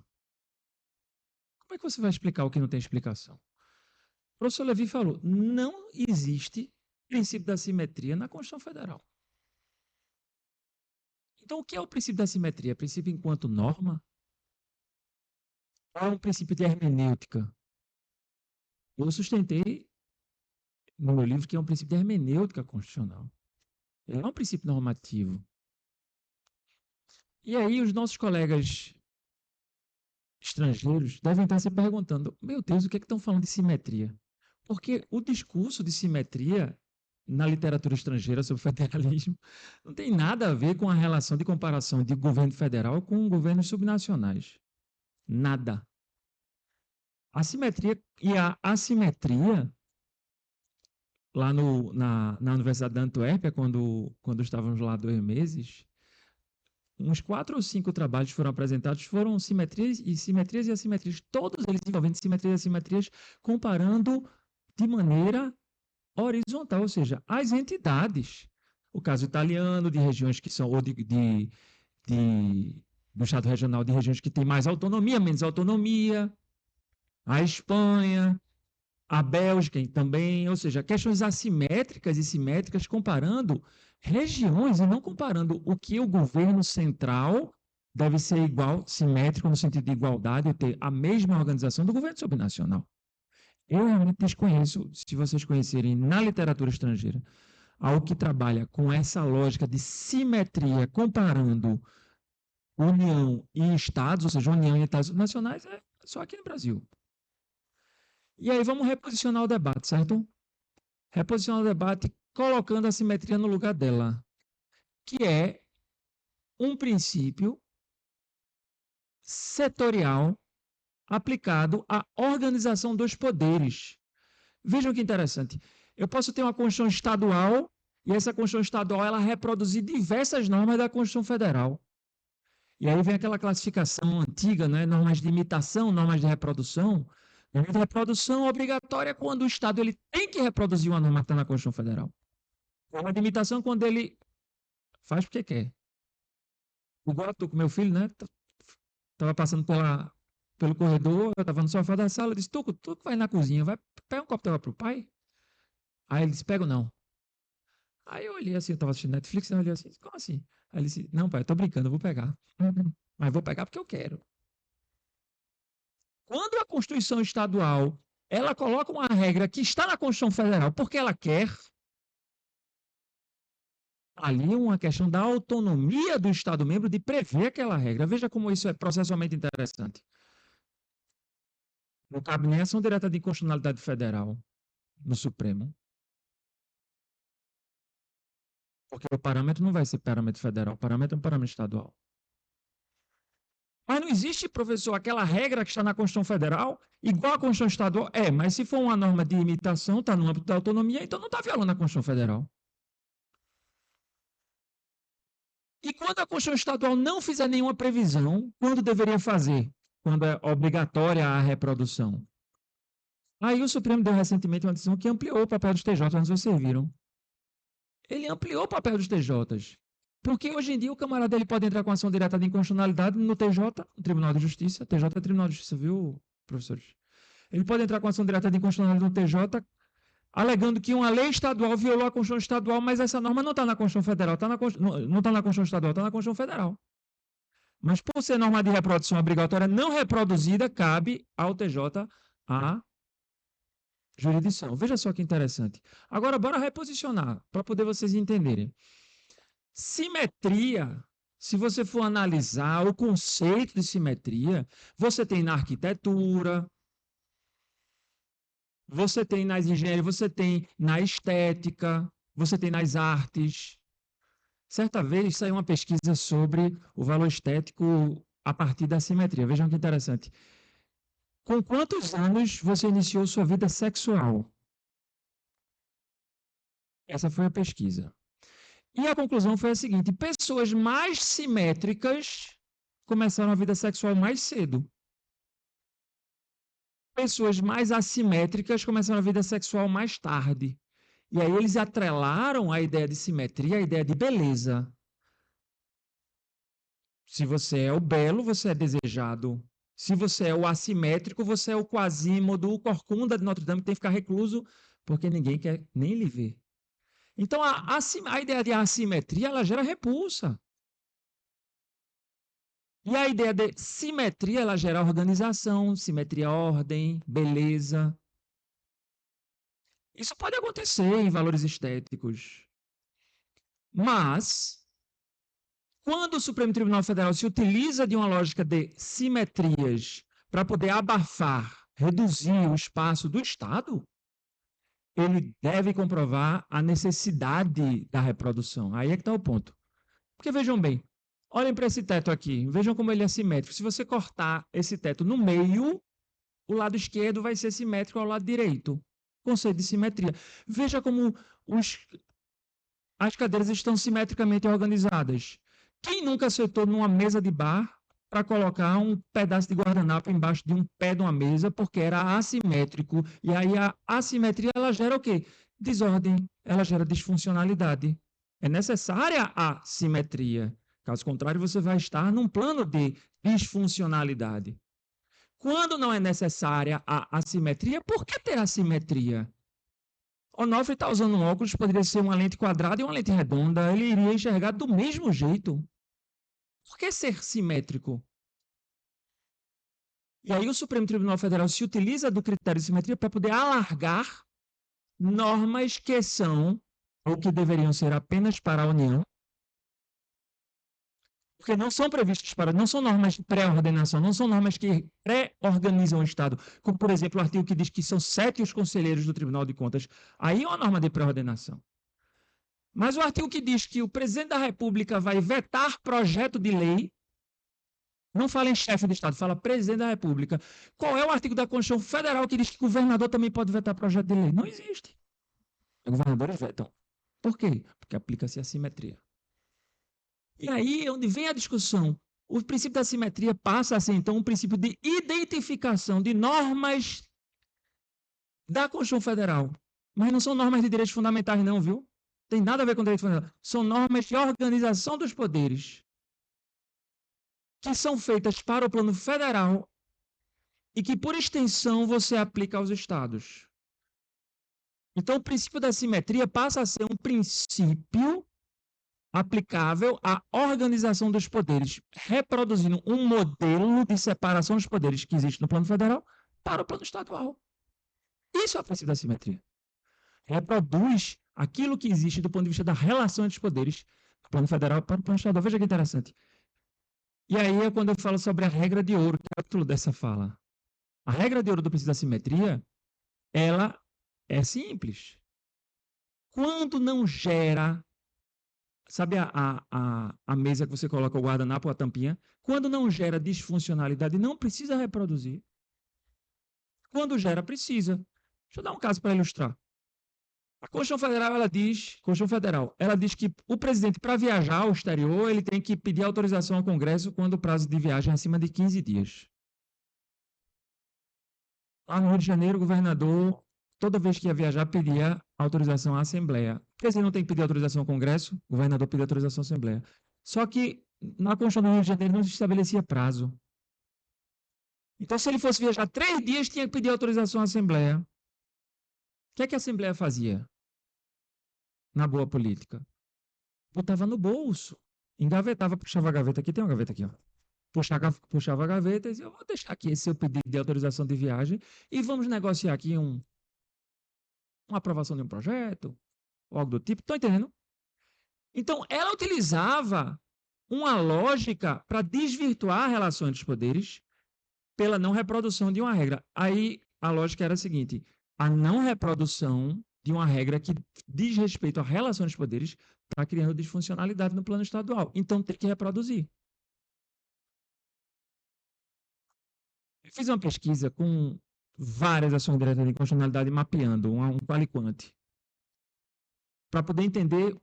Como é que você vai explicar o que não tem explicação? O professor Levi falou, não existe princípio da simetria na Constituição Federal. Então, o que é o princípio da simetria? É princípio enquanto norma? Ou é um princípio de hermenêutica? Eu sustentei no meu livro que é um princípio de hermenêutica constitucional. Ele é um princípio normativo. E aí os nossos colegas estrangeiros devem estar se perguntando, meu Deus, o que é que estão falando de simetria? Porque o discurso de simetria na literatura estrangeira sobre federalismo não tem nada a ver com a relação de comparação de governo federal com governos subnacionais. Nada. A simetria e a assimetria, lá na Universidade da Antuérpia, quando estávamos lá 2 meses, uns 4 ou 5 trabalhos foram apresentados, foram simetrias e assimetrias, todos eles envolvendo simetrias e assimetrias, comparando de maneira horizontal, ou seja, as entidades. O caso italiano, de regiões que são, ou do Estado regional, de regiões que têm mais autonomia, menos autonomia, a Espanha, a Bélgica também, ou seja, questões assimétricas e simétricas comparando regiões e não comparando o que o governo central deve ser igual, simétrico no sentido de igualdade, ter a mesma organização do governo subnacional. Eu realmente desconheço, se vocês conhecerem na literatura estrangeira, algo que trabalha com essa lógica de simetria, comparando União e Estados, ou seja, União e Estados nacionais, é só aqui no Brasil. E aí vamos reposicionar o debate, certo? Reposicionar o debate colocando a simetria no lugar dela, que é um princípio setorial aplicado à organização dos poderes. Vejam que interessante. Eu posso ter uma Constituição estadual e essa Constituição estadual ela reproduzir diversas normas da Constituição Federal. E aí vem aquela classificação antiga, né? Normas de imitação, normas de reprodução. Norma de reprodução obrigatória quando o Estado ele tem que reproduzir uma norma que está na Constituição Federal. Norma de imitação quando ele faz porque quer. Igual eu tô com meu filho, né? Tava passando pelo corredor, eu tava no sofá da sala, eu disse, Tuco, tu que vai na cozinha, vai pegar um copo d'água pro pai? Aí ele disse, pego não. Aí eu olhei assim, eu tava assistindo Netflix, eu olhei assim, como assim? Aí ele disse, não pai, eu tô brincando, eu vou pegar. Mas vou pegar porque eu quero. Quando a Constituição Estadual, ela coloca uma regra que está na Constituição Federal porque ela quer, ali é uma questão da autonomia do Estado-membro de prever aquela regra. Veja como isso é processualmente interessante. Não cabe nem ação direta de inconstitucionalidade federal no Supremo. Porque o parâmetro não vai ser parâmetro federal, o parâmetro é um parâmetro estadual. Mas não existe, professor, aquela regra que está na Constituição Federal, igual à Constituição Estadual. Mas se for uma norma de imitação, está no âmbito da autonomia, então não está violando a Constituição Federal. E quando a Constituição Estadual não fizer nenhuma previsão, quando deveria fazer? Quando é obrigatória a reprodução. Aí o Supremo deu recentemente uma decisão que ampliou o papel dos TJ, não sei se vocês viram. Ele ampliou o papel dos TJs. Porque hoje em dia o camarada ele pode entrar com ação direta de inconstitucionalidade no TJ, no Tribunal de Justiça. TJ é Tribunal de Justiça, viu, professores? Ele pode entrar com ação direta de inconstitucionalidade no TJ, alegando que uma lei estadual violou a Constituição Estadual, mas essa norma não está na Constituição Federal, não está na Constituição Estadual, está na Constituição Federal. Mas por ser norma de reprodução obrigatória não reproduzida, cabe ao TJ a jurisdição. Veja só que interessante. Agora, bora reposicionar, para poder vocês entenderem. Simetria, se você for analisar o conceito de simetria, você tem na arquitetura, você tem nas engenharias, você tem na estética, você tem nas artes. Certa vez saiu uma pesquisa sobre o valor estético a partir da simetria. Vejam que interessante. Com quantos anos você iniciou sua vida sexual? Essa foi a pesquisa. E a conclusão foi a seguinte: pessoas mais simétricas começaram a vida sexual mais cedo. Pessoas mais assimétricas começaram a vida sexual mais tarde. E aí eles atrelaram a ideia de simetria à ideia de beleza. Se você é o belo, você é desejado. Se você é o assimétrico, você é o Quasímodo, o Corcunda de Notre Dame, que tem que ficar recluso, porque ninguém quer nem lhe ver. Então, a ideia de assimetria, ela gera repulsa. E a ideia de simetria, ela gera organização, simetria, ordem, beleza. Isso pode acontecer em valores estéticos. Mas, quando o Supremo Tribunal Federal se utiliza de uma lógica de simetrias para poder abafar, reduzir o espaço do Estado, ele deve comprovar a necessidade da reprodução. Aí é que está o ponto. Porque vejam bem, olhem para esse teto aqui, vejam como ele é simétrico. Se você cortar esse teto no meio, o lado esquerdo vai ser simétrico ao lado direito. Conceito de simetria. Veja como as cadeiras estão simetricamente organizadas. Quem nunca sentou numa mesa de bar para colocar um pedaço de guardanapo embaixo de um pé de uma mesa porque era assimétrico? E aí a assimetria ela gera o quê? Desordem, ela gera disfuncionalidade. É necessária a simetria. Caso contrário, você vai estar num plano de disfuncionalidade. Quando não é necessária a assimetria, por que ter assimetria? Onofre está usando um óculos, poderia ser uma lente quadrada e uma lente redonda. Ele iria enxergar do mesmo jeito. Por que ser simétrico? E aí o Supremo Tribunal Federal se utiliza do critério de simetria para poder alargar normas que são, ou que deveriam ser apenas para a União, porque não são previstas para, não são normas de pré-ordenação, não são normas que pré-organizam o Estado, como, por exemplo, o artigo que diz que são 7 os conselheiros do Tribunal de Contas. Aí é uma norma de pré-ordenação. Mas o artigo que diz que o presidente da República vai vetar projeto de lei, não fala em chefe de Estado, fala presidente da República. Qual é o artigo da Constituição Federal que diz que o governador também pode vetar projeto de lei? Não existe. Os governadores vetam. Por quê? Porque aplica-se a simetria. E aí é onde vem a discussão. O princípio da simetria passa a ser, então, um princípio de identificação de normas da Constituição Federal. Mas não são normas de direitos fundamentais, não, viu? Tem nada a ver com direito fundamental. São normas de organização dos poderes que são feitas para o plano federal e que, por extensão, você aplica aos estados. Então, o princípio da simetria passa a ser um princípio aplicável à organização dos poderes, reproduzindo um modelo de separação dos poderes que existe no plano federal para o plano estadual. Isso é o princípio da simetria. Reproduz aquilo que existe do ponto de vista da relação entre os poderes do plano federal para o plano estadual. Veja que interessante. E aí é quando eu falo sobre a regra de ouro, que é o título dessa fala. A regra de ouro do princípio da simetria, ela é simples. Quando não gera Sabe a mesa que você coloca o guardanapo, a tampinha? Quando não gera disfuncionalidade, não precisa reproduzir. Quando gera, precisa. Deixa eu dar um caso para ilustrar. A Constituição Federal, ela diz que o presidente, para viajar ao exterior, ele tem que pedir autorização ao Congresso quando o prazo de viagem é acima de 15 dias. Lá no Rio de Janeiro, o governador, toda vez que ia viajar, pedia autorização à Assembleia. Porque se não tem que pedir autorização ao Congresso, o governador pedia autorização à Assembleia. Só que na Constituição do Rio de Janeiro não se estabelecia prazo. Então, se ele fosse viajar 3 dias, tinha que pedir autorização à Assembleia. O que é que a Assembleia fazia na boa política? Botava no bolso, engavetava, puxava a gaveta aqui, tem uma gaveta aqui, ó. Puxava a gaveta e dizia, eu vou deixar aqui esse seu pedido de autorização de viagem e vamos negociar aqui uma aprovação de um projeto, ou algo do tipo. Estão entendendo? Então, ela utilizava uma lógica para desvirtuar a relação entre os poderes pela não reprodução de uma regra. Aí, a lógica era a seguinte, a não reprodução de uma regra que diz respeito à relação dos poderes está criando disfuncionalidade no plano estadual. Então, tem que reproduzir. Eu fiz uma pesquisa com várias ações diretas de inconstitucionalidade mapeando um qualiquante para poder entender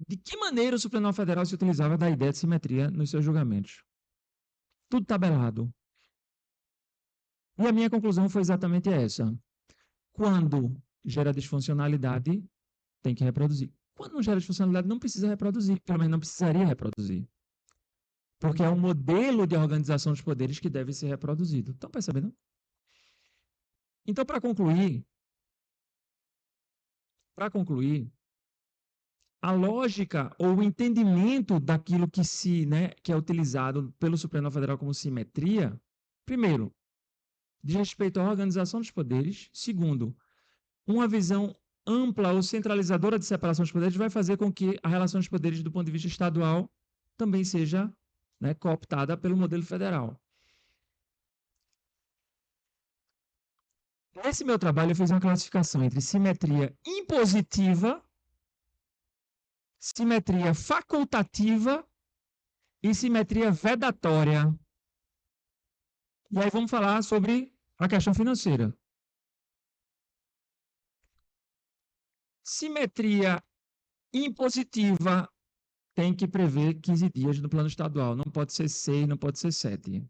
de que maneira o Supremo Tribunal Federal se utilizava da ideia de simetria nos seus julgamentos. Tudo tabelado. E a minha conclusão foi exatamente essa. Quando gera disfuncionalidade, tem que reproduzir. Quando não gera disfuncionalidade, não precisa reproduzir. Pelo menos não precisaria reproduzir. Porque é um modelo de organização dos poderes que deve ser reproduzido. Estão percebendo? Então, para concluir, a lógica ou o entendimento daquilo que é utilizado pelo Supremo Tribunal Federal como simetria, primeiro, diz respeito à organização dos poderes. Segundo, uma visão ampla ou centralizadora de separação dos poderes vai fazer com que a relação dos poderes do ponto de vista estadual também seja cooptada pelo modelo federal. Nesse meu trabalho, eu fiz uma classificação entre simetria impositiva, simetria facultativa e simetria vedatória. E aí vamos falar sobre a questão financeira. Simetria impositiva tem que prever 15 dias no plano estadual. Não pode ser 6, não pode ser 7.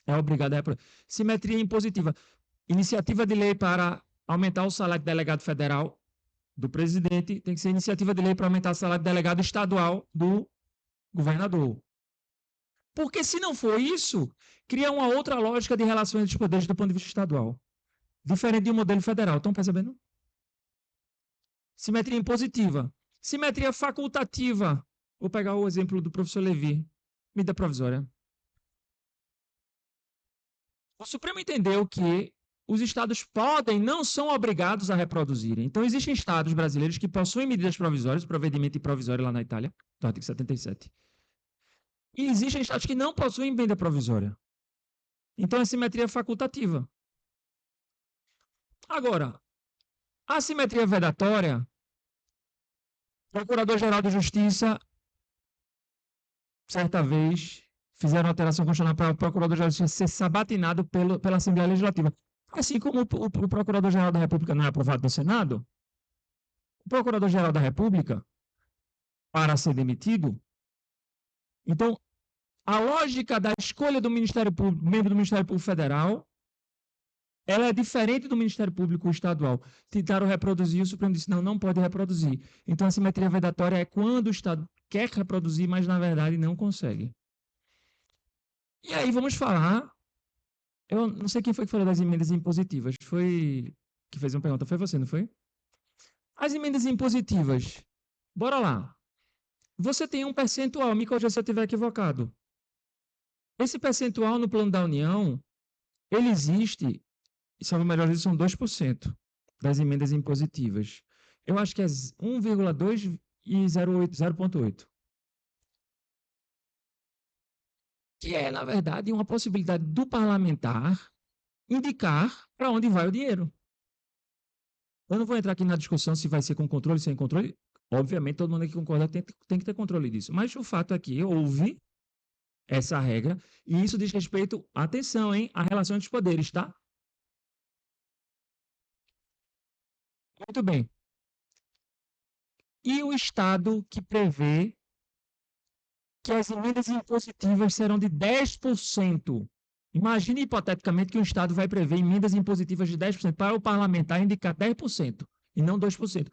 É obrigado a simetria impositiva. Iniciativa de lei para aumentar o salário de delegado federal do presidente tem que ser iniciativa de lei para aumentar o salário de delegado estadual do governador. Porque se não for isso, cria uma outra lógica de relações entre os poderes do ponto de vista estadual. Diferente de um modelo federal. Estão percebendo? Simetria impositiva. Simetria facultativa. Vou pegar o exemplo do professor Levi. Medida provisória. O Supremo entendeu que os estados podem, não são obrigados a reproduzirem. Então, existem estados brasileiros que possuem medidas provisórias, provvedimento provisório lá na Itália, do artigo 77. E existem estados que não possuem medida provisória. Então, é simetria facultativa. Agora, a simetria vedatória, o Procurador-Geral de Justiça, certa vez, fizeram alteração constitucional para o Procurador-Geral de Justiça ser sabatinado pela Assembleia Legislativa. Assim como o Procurador-Geral da República não é aprovado no Senado, o Procurador-Geral da República, para ser demitido, então, a lógica da escolha do Ministério Público, membro do Ministério Público Federal, ela é diferente do Ministério Público Estadual. Tentaram reproduzir, o Supremo disse, não pode reproduzir. Então, a simetria vedatória é quando o Estado quer reproduzir, mas, na verdade, não consegue. E aí, vamos falar... Eu não sei quem foi que falou das emendas impositivas. Foi que fez uma pergunta. Foi você, não foi? As emendas impositivas. Bora lá. Você tem um percentual, me corrija se eu estiver equivocado. Esse percentual no plano da União, ele existe, e salvo melhor são 2% das emendas impositivas. Eu acho que é 1,2 e 0,8. Que é, na verdade, uma possibilidade do parlamentar indicar para onde vai o dinheiro. Eu não vou entrar aqui na discussão se vai ser com controle, sem controle. Obviamente, todo mundo aqui concorda que tem que ter controle disso. Mas o fato é que houve essa regra, e isso diz respeito, atenção, hein, à relação dos poderes, tá? Muito bem. E o Estado que prevê que as emendas impositivas serão de 10%. Imagine hipoteticamente que o Estado vai prever emendas impositivas de 10% para o parlamentar indicar 10% e não 2%.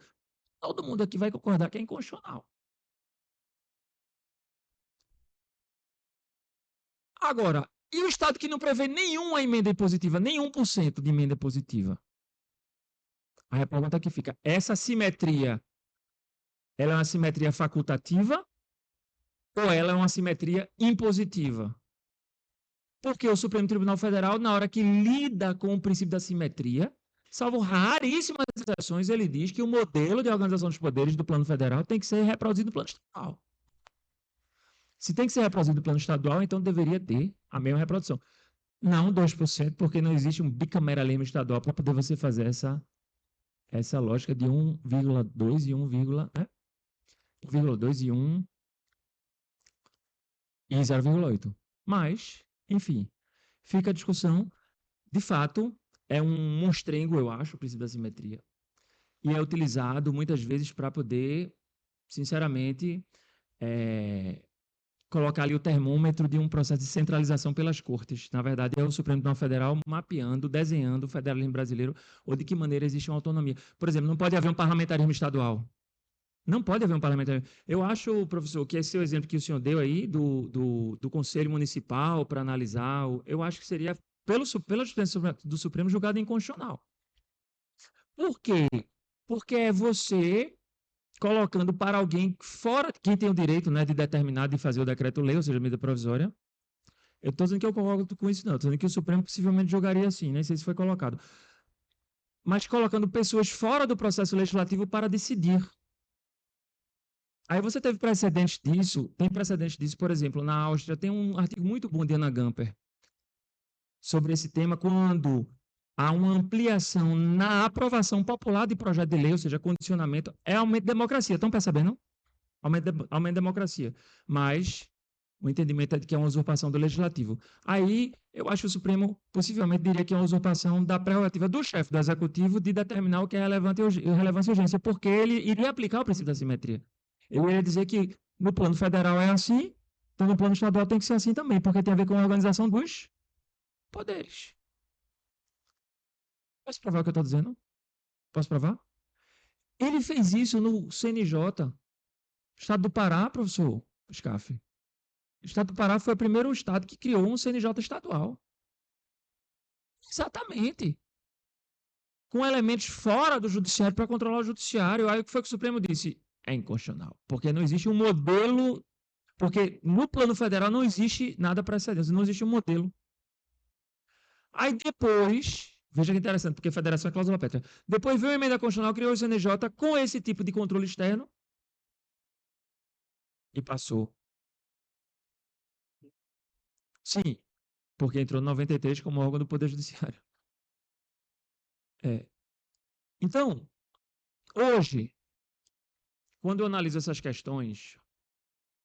Todo mundo aqui vai concordar que é inconstitucional. Agora, e o Estado que não prevê nenhuma emenda impositiva, nem 1% de emenda positiva? Aí a pergunta que fica, essa simetria, ela é uma simetria facultativa ou ela é uma simetria impositiva? Porque o Supremo Tribunal Federal, na hora que lida com o princípio da simetria, salvo raríssimas exceções, ele diz que o modelo de organização dos poderes do plano federal tem que ser reproduzido no plano estadual. Se tem que ser reproduzido no plano estadual, então deveria ter a mesma reprodução. Não 2%, porque não existe um bicameralismo estadual para poder você fazer essa lógica de 1,2 e 1,2 e 1 e 0,8. Mas, enfim, fica a discussão. De fato, é um monstrengo, eu acho, o princípio da simetria. E é utilizado muitas vezes para poder, sinceramente, colocar ali o termômetro de um processo de centralização pelas cortes. Na verdade, é o Supremo Tribunal Federal mapeando, desenhando o federalismo brasileiro ou de que maneira existe uma autonomia. Por exemplo, não pode haver um parlamentarismo estadual. Não pode haver um parlamentarismo. Eu acho, professor, que esse é o exemplo que o senhor deu aí do Conselho Municipal para analisar, eu acho que seria, pela justiça do Supremo, julgado inconstitucional. Por quê? Porque é você colocando para alguém fora, quem tem o direito, né, de determinar, de fazer o decreto-lei, ou seja, medida provisória. Eu estou dizendo que eu concordo com isso, não. Estou dizendo que o Supremo possivelmente jogaria assim, nem sei se foi colocado. Mas colocando pessoas fora do processo legislativo para decidir. Aí você teve precedentes disso, tem precedentes disso, por exemplo, na Áustria tem um artigo muito bom de Anna Gamper sobre esse tema, quando há uma ampliação na aprovação popular de projeto de lei, ou seja, condicionamento, é aumento de democracia. Estão percebendo? Aumento de democracia. Mas o entendimento é de que é uma usurpação do legislativo. Aí, eu acho que o Supremo possivelmente diria que é uma usurpação da prerrogativa do chefe do executivo de determinar o que é relevante e relevância e urgência, porque ele iria aplicar o princípio da simetria. Eu ia dizer que no plano federal é assim, então no plano estadual tem que ser assim também, porque tem a ver com a organização dos poderes. Posso provar o que eu estou dizendo? Posso provar? Ele fez isso no CNJ, Estado do Pará, professor Scaff. O Estado do Pará foi o primeiro estado que criou um CNJ estadual. Exatamente. Com elementos fora do judiciário para controlar o judiciário. Aí o que foi que o Supremo disse? É inconstitucional. Porque não existe um modelo. Porque no plano federal não existe nada precedente, não existe um modelo. Aí depois, veja que interessante, porque federação é cláusula pétrea. Depois veio a emenda constitucional, criou o CNJ com esse tipo de controle externo e passou. Sim, porque entrou em 93 como órgão do Poder Judiciário. É. Então, hoje, quando eu analiso essas questões,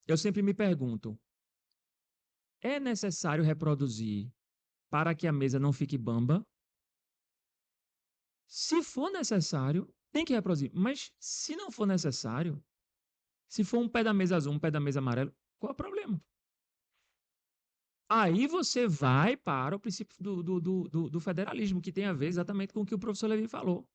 eu sempre me pergunto: é necessário reproduzir para que a mesa não fique bamba? Se for necessário, tem que reproduzir. Mas se não for necessário, se for um pé da mesa azul, um pé da mesa amarelo, qual é o problema? Aí você vai para o princípio do federalismo, que tem a ver exatamente com o que o professor Levi falou.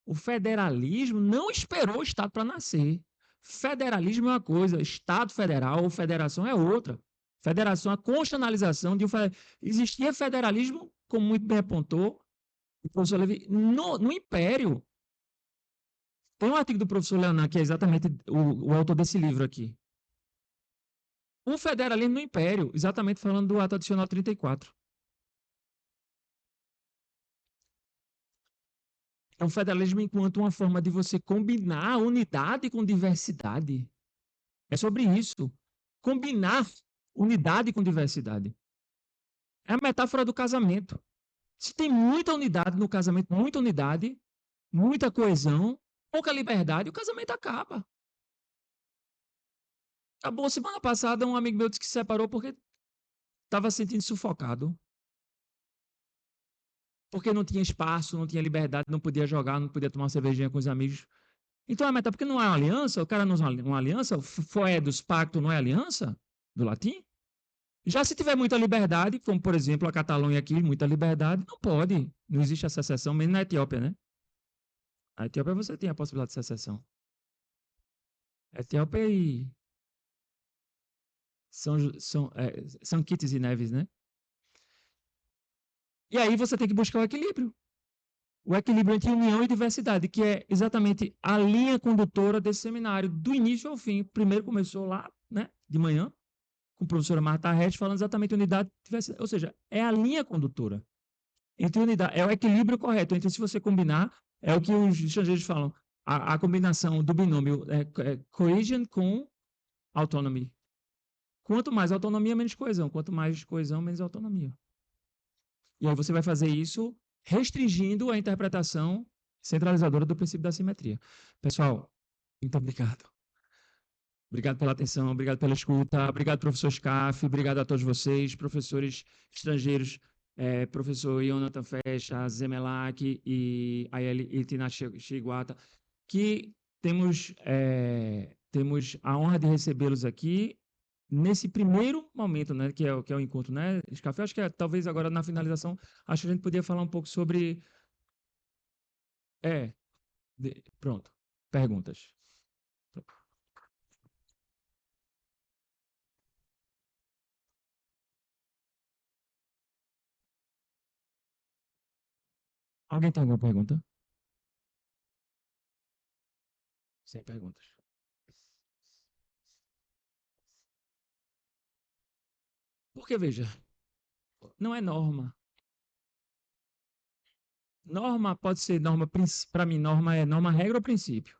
O federalismo não esperou o Estado para nascer. Federalismo é uma coisa, Estado federal ou federação é outra. Federação é a constitucionalização de um federalismo. Existia federalismo, como muito bem apontou o professor Levi, no Império. Tem um artigo do professor Leonan, que é exatamente o autor desse livro aqui. O federalismo no Império, exatamente falando do ato adicional 34. É o federalismo enquanto uma forma de você combinar unidade com diversidade. É sobre isso. Combinar unidade com diversidade. É a metáfora do casamento. Se tem muita unidade no casamento, muita unidade, muita coesão, pouca liberdade, o casamento acaba. Tá bom, semana passada um amigo meu disse que se separou porque estava se sentindo sufocado. Porque não tinha espaço, não tinha liberdade, não podia jogar, não podia tomar uma cervejinha com os amigos. Então, mas tá porque não é uma aliança? O cara não é uma aliança? Foedos, pacto, não é aliança? Do latim? Já se tiver muita liberdade, como por exemplo a Catalunha aqui, muita liberdade, não pode. Não existe a secessão, mesmo na Etiópia, né? Na Etiópia você tem a possibilidade de secessão. Etiópia e São Kitts e Nevis, né? E aí você tem que buscar o equilíbrio. O equilíbrio entre união e diversidade, que é exatamente a linha condutora desse seminário, do início ao fim. Primeiro começou lá, né, de manhã, com a professora Marta Rett, falando exatamente unidade e diversidade. Ou seja, é a linha condutora entre unidade, é o equilíbrio correto entre, se você combinar, é o que os estrangeiros falam, a combinação do binômio cohesion com autonomy. Quanto mais autonomia, menos coesão. Quanto mais coesão, menos autonomia. E aí você vai fazer isso restringindo a interpretação centralizadora do princípio da simetria. Pessoal, muito obrigado. Obrigado pela atenção, obrigado pela escuta, obrigado, professor Scaff, obrigado a todos vocês, professores estrangeiros, professor Jonathan Fecha, Zemelak e Ayeli Itina Shiguata, que temos a honra de recebê-los aqui nesse primeiro momento, né, que é o encontro, né, Scaff? Eu acho que talvez agora na finalização, acho que a gente podia falar um pouco sobre... pronto, perguntas. Alguém tem alguma pergunta? Sem perguntas. Porque, veja, não é norma. Norma pode ser norma, para mim, norma é norma, regra ou princípio.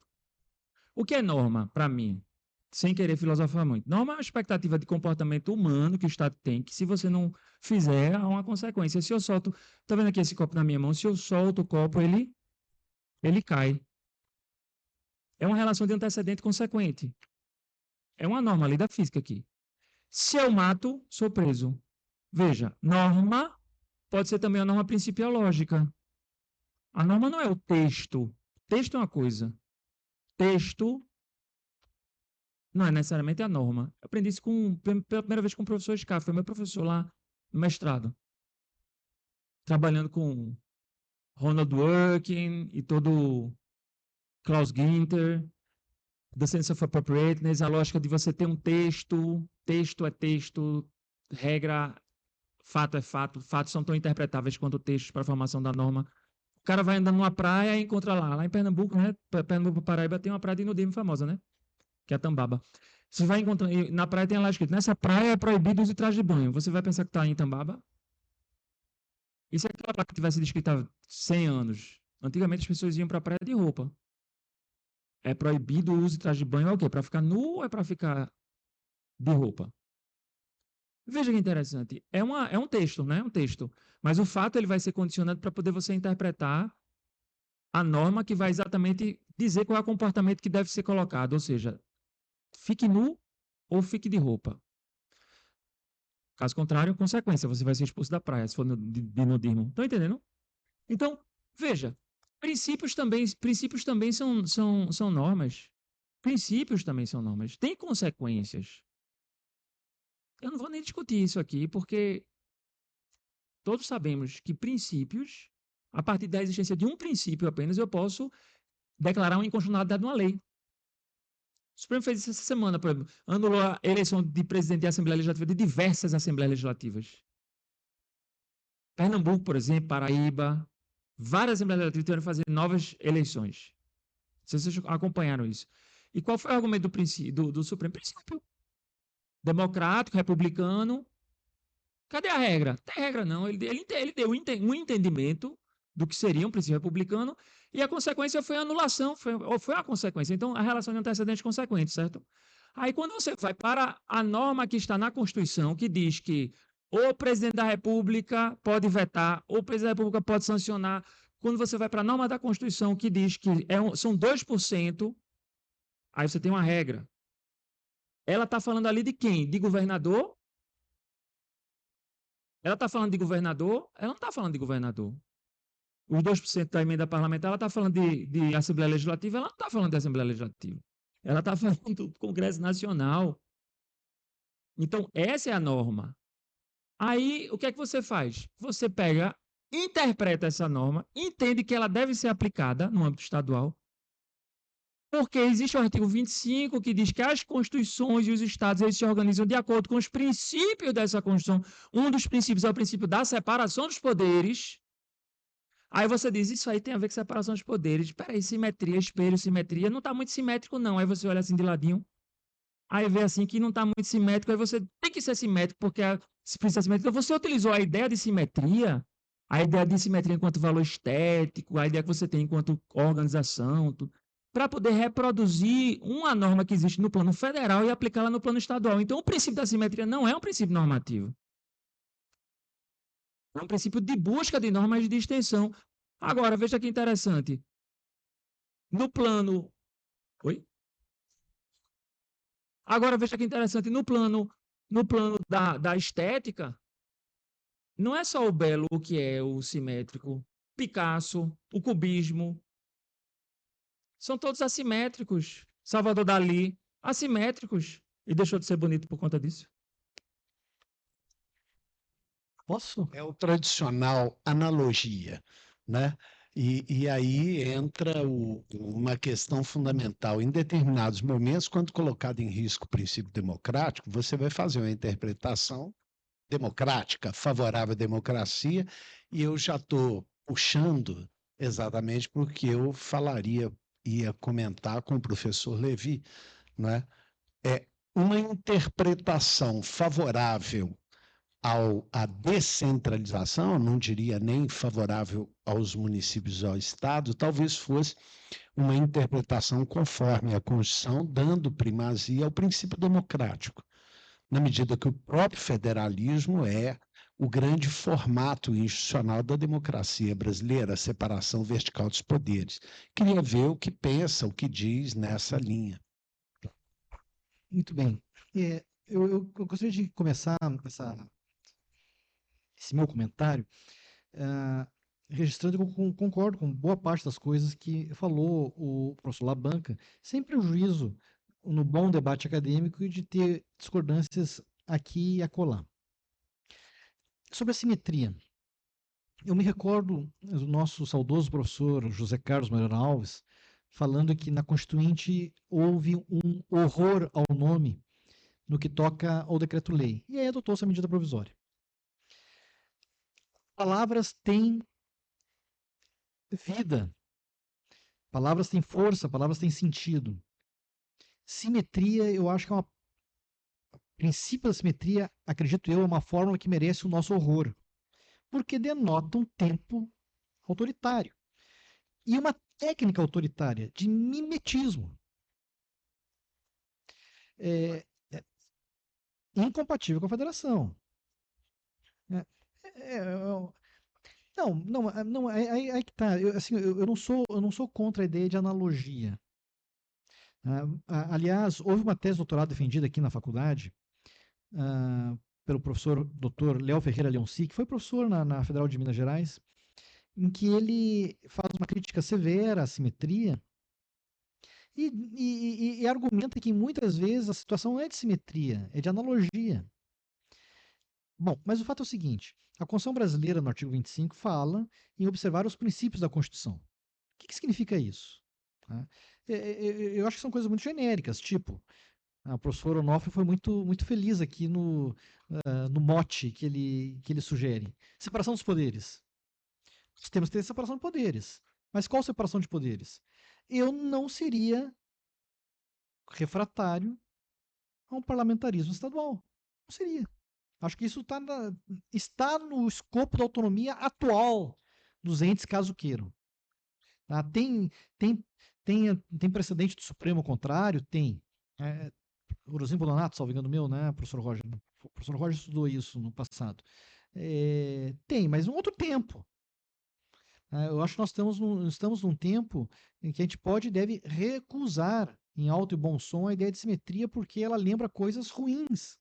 O que é norma, para mim? Sem querer filosofar muito. Norma é uma expectativa de comportamento humano que o Estado tem, que se você não fizer, há uma consequência. Se eu solto, tá vendo aqui esse copo na minha mão? Se eu solto o copo, ele cai. É uma relação de antecedente consequente. É uma norma, lei da física aqui. Se eu mato, sou preso. Veja, norma pode ser também a norma principiológica. A norma não é o texto. Texto é uma coisa. Texto não é necessariamente a norma. Eu aprendi isso pela primeira vez com o professor Scaff, foi meu professor lá no mestrado, trabalhando com Ronald Dworkin e todo Klaus Ginter, The Sense of Appropriateness, a lógica de você ter um texto é texto, regra, fato é fato, fatos são tão interpretáveis quanto textos para a formação da norma. O cara vai andando numa praia e encontra lá em Pernambuco, né? Pernambuco, Paraíba, tem uma praia de nudismo famosa, né? Que é a Tambaba. Você vai encontrar, na praia tem lá escrito, nessa praia é proibido o traje de banho. Você vai pensar que está em Tambaba? E se aquela placa tivesse escrita há 100 anos? Antigamente as pessoas iam para a praia de roupa. É proibido o uso de traje de banho, é o quê? Para ficar nu ou é para ficar de roupa? Veja que interessante. É um texto, né? Um texto. Mas o fato ele vai ser condicionado para poder você interpretar a norma que vai exatamente dizer qual é o comportamento que deve ser colocado. Ou seja, fique nu ou fique de roupa. Caso contrário, consequência, você vai ser expulso da praia, se for de nudismo. Estão entendendo? Então, veja, princípios também são normas. Princípios também são normas. Tem consequências. Eu não vou nem discutir isso aqui, porque todos sabemos que princípios, a partir da existência de um princípio apenas, eu posso declarar uma inconstitucionalidade de uma lei. O Supremo fez isso essa semana, por exemplo, anulou a eleição de presidente da Assembleia Legislativa de diversas Assembleias Legislativas. Pernambuco, por exemplo, Paraíba, várias Assembleias Legislativas tiveram que fazer novas eleições. Vocês acompanharam isso. E qual foi o argumento do Supremo? Princípio. Democrático, republicano. Cadê a regra? Tem regra não. Ele deu um entendimento do que seria um princípio republicano e a consequência foi a anulação, foi uma consequência. Então, a relação de antecedentes consequentes, certo? Aí, quando você vai para a norma que está na Constituição, que diz que o presidente da República pode vetar, ou o presidente da República pode sancionar, quando você vai para a norma da Constituição, que diz que são 2%, aí você tem uma regra. Ela está falando ali de quem? De governador? Ela está falando de governador? Ela não está falando de governador. Os 2% da emenda parlamentar, ela está falando de Assembleia Legislativa? Ela não está falando de Assembleia Legislativa. Ela está falando do Congresso Nacional. Então, essa é a norma. Aí, o que é que você faz? Você pega, interpreta essa norma, entende que ela deve ser aplicada no âmbito estadual, porque existe o artigo 25 que diz que as constituições e os estados eles se organizam de acordo com os princípios dessa Constituição. Um dos princípios é o princípio da separação dos poderes. Aí você diz, isso aí tem a ver com separação dos poderes. Peraí, simetria, espelho, simetria. Não está muito simétrico, não. Aí você olha assim de ladinho. Aí vê assim que não está muito simétrico. Aí você tem que ser simétrico, porque se precisa simétrico. Então você utilizou a ideia de simetria, a ideia de simetria enquanto valor estético, a ideia que você tem enquanto organização, para poder reproduzir uma norma que existe no plano federal e aplicá-la no plano estadual. Então o princípio da simetria não é um princípio normativo. É um princípio de busca de normas de extensão. Agora, veja que interessante. No plano. Oi? Agora, veja que interessante. No plano da estética, não é só o belo o que é o simétrico. Picasso, o cubismo, são todos assimétricos. Salvador Dalí, assimétricos. E deixou de ser bonito por conta disso. Posso? É o tradicional analogia, né? E aí entra uma questão fundamental. Em determinados momentos, quando colocado em risco o princípio democrático, você vai fazer uma interpretação democrática, favorável à democracia, e eu já estou puxando exatamente porque eu ia comentar com o professor Levi, né? É uma interpretação favorável à descentralização, não diria nem favorável aos municípios ou ao Estado, talvez fosse uma interpretação conforme a Constituição, dando primazia ao princípio democrático, na medida que o próprio federalismo é o grande formato institucional da democracia brasileira, a separação vertical dos poderes. Queria ver o que pensa, o que diz nessa linha. Muito bem. Eu gostaria de começar esse meu comentário ah, registrando que eu concordo com boa parte das coisas que falou o professor Labanca, sem prejuízo no bom debate acadêmico e de ter discordâncias aqui e acolá. Sobre a simetria, eu me recordo do nosso saudoso professor José Carlos Moreira Alves falando que na Constituinte houve um horror ao nome no que toca ao decreto-lei, e aí adotou-se a medida provisória. Palavras têm vida, palavras têm força, palavras têm sentido. Simetria, eu acho que é uma. O princípio da simetria, acredito eu, é uma fórmula que merece o nosso horror, porque denota um tempo autoritário e uma técnica autoritária de mimetismo. É, é incompatível com a federação. É, é, não, aí que tá. Eu não sou contra a ideia de analogia. Aliás, houve uma tese de doutorado defendida aqui na faculdade pelo professor Dr. Léo Ferreira Leonci, que foi professor na Federal de Minas Gerais, em que ele faz uma crítica severa à simetria e argumenta que muitas vezes a situação não é de simetria, é de analogia. Bom, mas o fato é o seguinte: a Constituição brasileira, no artigo 25, fala em observar os princípios da Constituição. O que significa isso? Eu acho que são coisas muito genéricas, tipo, o professor Onofre foi muito feliz aqui no mote que ele sugere. Separação dos poderes. Nós temos que ter separação de poderes. Mas qual separação de poderes? Eu não seria refratário a um parlamentarismo estadual. Não seria. Acho que isso está no escopo da autonomia atual dos entes, caso queiram. Tá? Tem precedente do Supremo ao contrário? Tem. Urozinho Bodonato, salvo engano meu, né, professor Roger? O professor Roger estudou isso no passado. Tem, mas um outro tempo. Eu acho que nós estamos num tempo em que a gente pode e deve recusar em alto e bom som a ideia de simetria porque ela lembra coisas ruins.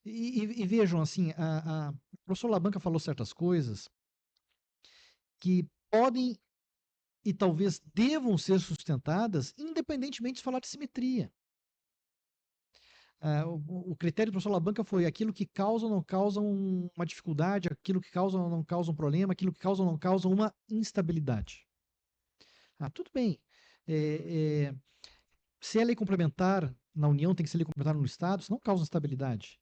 E vejam, assim, o professor Labanca falou certas coisas que podem e talvez devam ser sustentadas independentemente de falar de simetria. O critério do professor Labanca foi aquilo que causa ou não causa uma dificuldade, aquilo que causa ou não causa um problema, aquilo que causa ou não causa uma instabilidade. Tudo bem. Se é lei complementar na União, tem que ser lei complementar no Estado, isso não causa instabilidade.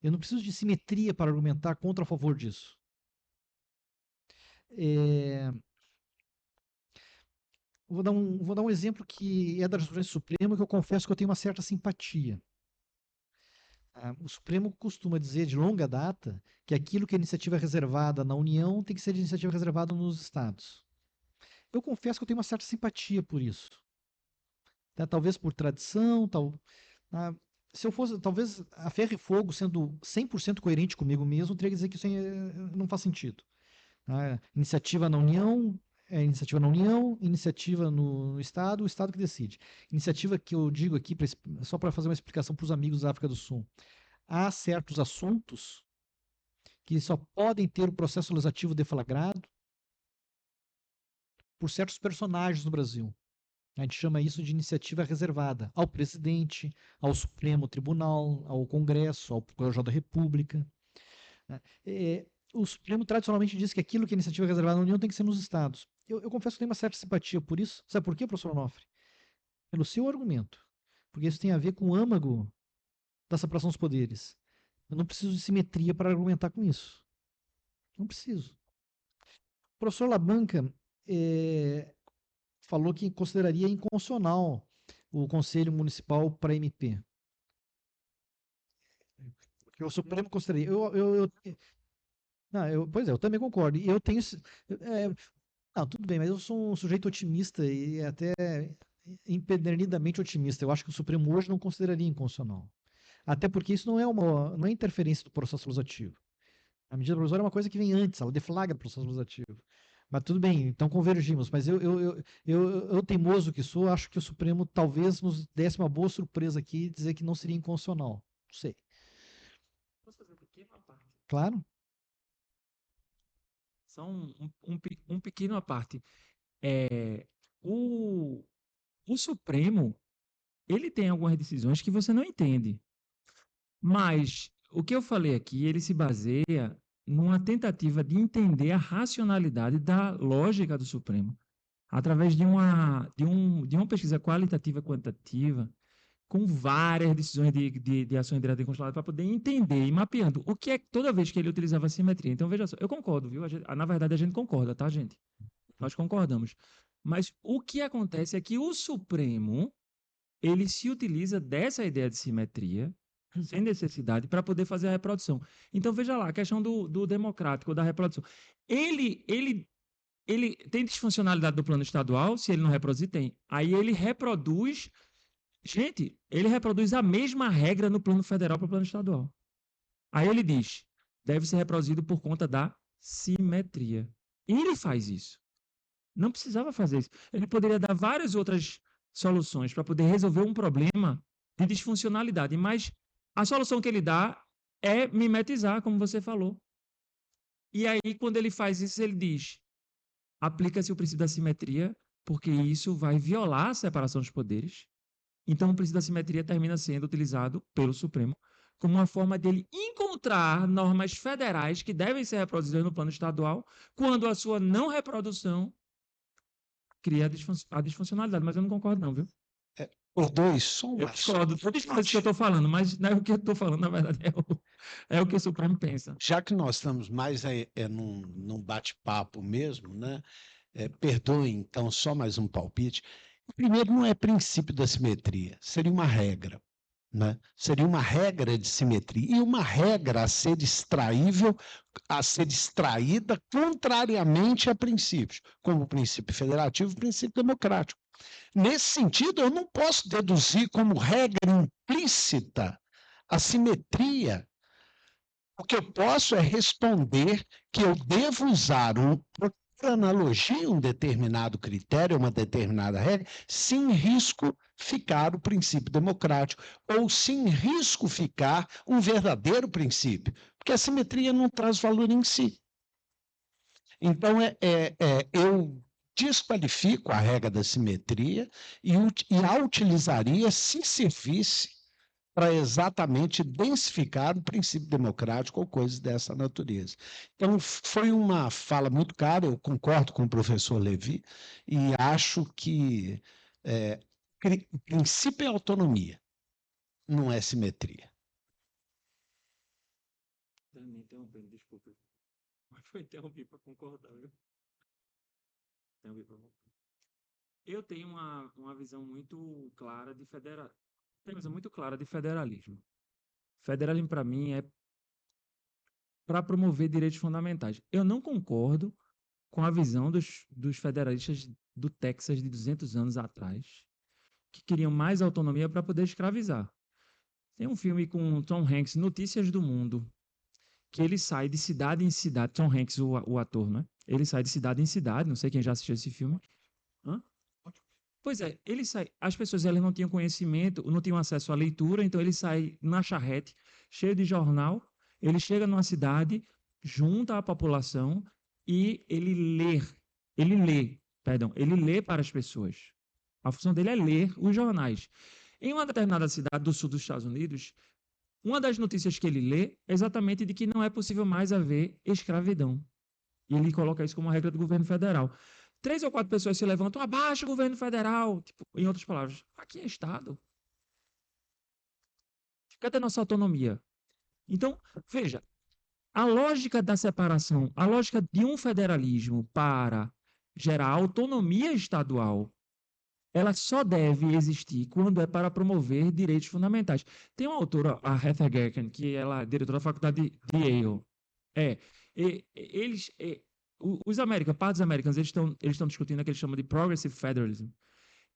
Eu não preciso de simetria para argumentar contra ou a favor disso. Vou dar um exemplo que é da jurisprudência suprema, que eu confesso que eu tenho uma certa simpatia. O Supremo costuma dizer de longa data que aquilo que é iniciativa reservada na União tem que ser de iniciativa reservada nos Estados. Eu confesso que eu tenho uma certa simpatia por isso. Talvez por tradição, se eu fosse, talvez a ferro e fogo, sendo 100% coerente comigo mesmo, teria que dizer que isso não faz sentido. Iniciativa na União é iniciativa na União, iniciativa no Estado, o Estado que decide. Iniciativa que eu digo aqui, só para fazer uma explicação para os amigos da África do Sul. Há certos assuntos que só podem ter o processo legislativo deflagrado por certos personagens no Brasil. A gente chama isso de iniciativa reservada ao presidente, ao Supremo Tribunal, ao Congresso, ao Procurador da República. O Supremo tradicionalmente diz que aquilo que é iniciativa reservada na União tem que ser nos Estados. Eu confesso que tenho uma certa simpatia por isso. Sabe por quê, professor Onofre? Pelo seu argumento. Porque isso tem a ver com o âmago da separação dos poderes. Eu não preciso de simetria para argumentar com isso. Não preciso. O professor Labanca falou que consideraria inconstitucional o Conselho Municipal para MP. Porque o Supremo consideraria. Pois é, eu também concordo. E eu tenho. Não, tudo bem, mas eu sou um sujeito otimista e até empedernidamente otimista. Eu acho que o Supremo hoje não consideraria inconstitucional. Até porque isso não é interferência do processo legislativo. A medida provisória é uma coisa que vem antes, ela deflagra o processo legislativo. Mas tudo bem, então convergimos. Mas eu teimoso que sou, acho que o Supremo talvez nos desse uma boa surpresa aqui e dizer que não seria inconstitucional. Não sei. Posso fazer um pequeno à parte? Claro. Só um pequeno à parte. O Supremo, ele tem algumas decisões que você não entende. Mas o que eu falei aqui, ele se baseia numa tentativa de entender a racionalidade da lógica do Supremo, através de uma pesquisa qualitativa e quantitativa, com várias decisões de ações diretas e constitucionais, para poder entender e mapeando o que é toda vez que ele utilizava a simetria. Então, veja só, eu concordo, viu? Na verdade, a gente concorda, tá, gente? Nós concordamos. Mas o que acontece é que o Supremo, ele se utiliza dessa ideia de simetria, sem necessidade, para poder fazer a reprodução. Então, veja lá, a questão do democrático, da reprodução. Ele tem disfuncionalidade do plano estadual, se ele não reproduzir, tem. Aí ele reproduz... Gente, ele reproduz a mesma regra no plano federal para o plano estadual. Aí ele diz, deve ser reproduzido por conta da simetria. E ele faz isso. Não precisava fazer isso. Ele poderia dar várias outras soluções para poder resolver um problema de disfuncionalidade, mas a solução que ele dá é mimetizar, como você falou. E aí, quando ele faz isso, ele diz, aplica-se o princípio da simetria, porque isso vai violar a separação dos poderes. Então, o princípio da simetria termina sendo utilizado pelo Supremo como uma forma dele encontrar normas federais que devem ser reproduzidas no plano estadual, quando a sua não reprodução cria a disfuncionalidade. Mas eu não concordo não, viu? Os dois são eu discordo que eu estou falando, mas não é o que eu estou falando, na verdade, é o que o Supremo pensa. Já que nós estamos mais num bate-papo mesmo, né? Perdoe, então, só mais um palpite. Primeiro, não é princípio da simetria, seria uma regra. Né? Seria uma regra de simetria e uma regra a ser extraída contrariamente a princípios, como o princípio federativo e o princípio democrático. Nesse sentido, eu não posso deduzir como regra implícita a simetria. O que eu posso é responder que eu devo usar por analogia, um determinado critério, uma determinada regra, se em risco ficar o princípio democrático, ou se em risco ficar um verdadeiro princípio, porque a simetria não traz valor em si. Então, eu desqualifico a regra da simetria e a utilizaria se servisse para exatamente densificar o princípio democrático ou coisas dessa natureza. Então, foi uma fala muito clara, eu concordo com o professor Levi, e acho que o princípio é autonomia, não é simetria. Me interrompendo, desculpa. Mas foi interromper para concordar, viu? Eu tenho uma visão muito clara de federalismo. Tenho uma visão muito clara de federalismo. Federalismo, para mim, é para promover direitos fundamentais. Eu não concordo com a visão dos federalistas do Texas de 200 anos atrás, que queriam mais autonomia para poder escravizar. Tem um filme com Tom Hanks, Notícias do Mundo, que ele sai de cidade em cidade. Tom Hanks, o ator, né? Ele sai de cidade em cidade, não sei quem já assistiu esse filme. Hã? Pois é, ele sai. As pessoas elas não tinham conhecimento, não tinham acesso à leitura, então ele sai na charrete, cheio de jornal. Ele chega numa cidade, junta a população e ele lê para as pessoas. A função dele é ler os jornais. Em uma determinada cidade do sul dos Estados Unidos, uma das notícias que ele lê é exatamente de que não é possível mais haver escravidão. E ele coloca isso como uma regra do governo federal. 3 ou 4 pessoas se levantam, abaixo o governo federal. Tipo, em outras palavras, aqui é Estado. Cadê a nossa autonomia? Então, veja, a lógica da separação, a lógica de um federalismo para gerar autonomia estadual, ela só deve existir quando é para promover direitos fundamentais. Tem uma autora, a Heather Gerken, que ela é diretora da faculdade de Yale. Partes americanos, eles estão discutindo o que eles chamam de Progressive Federalism.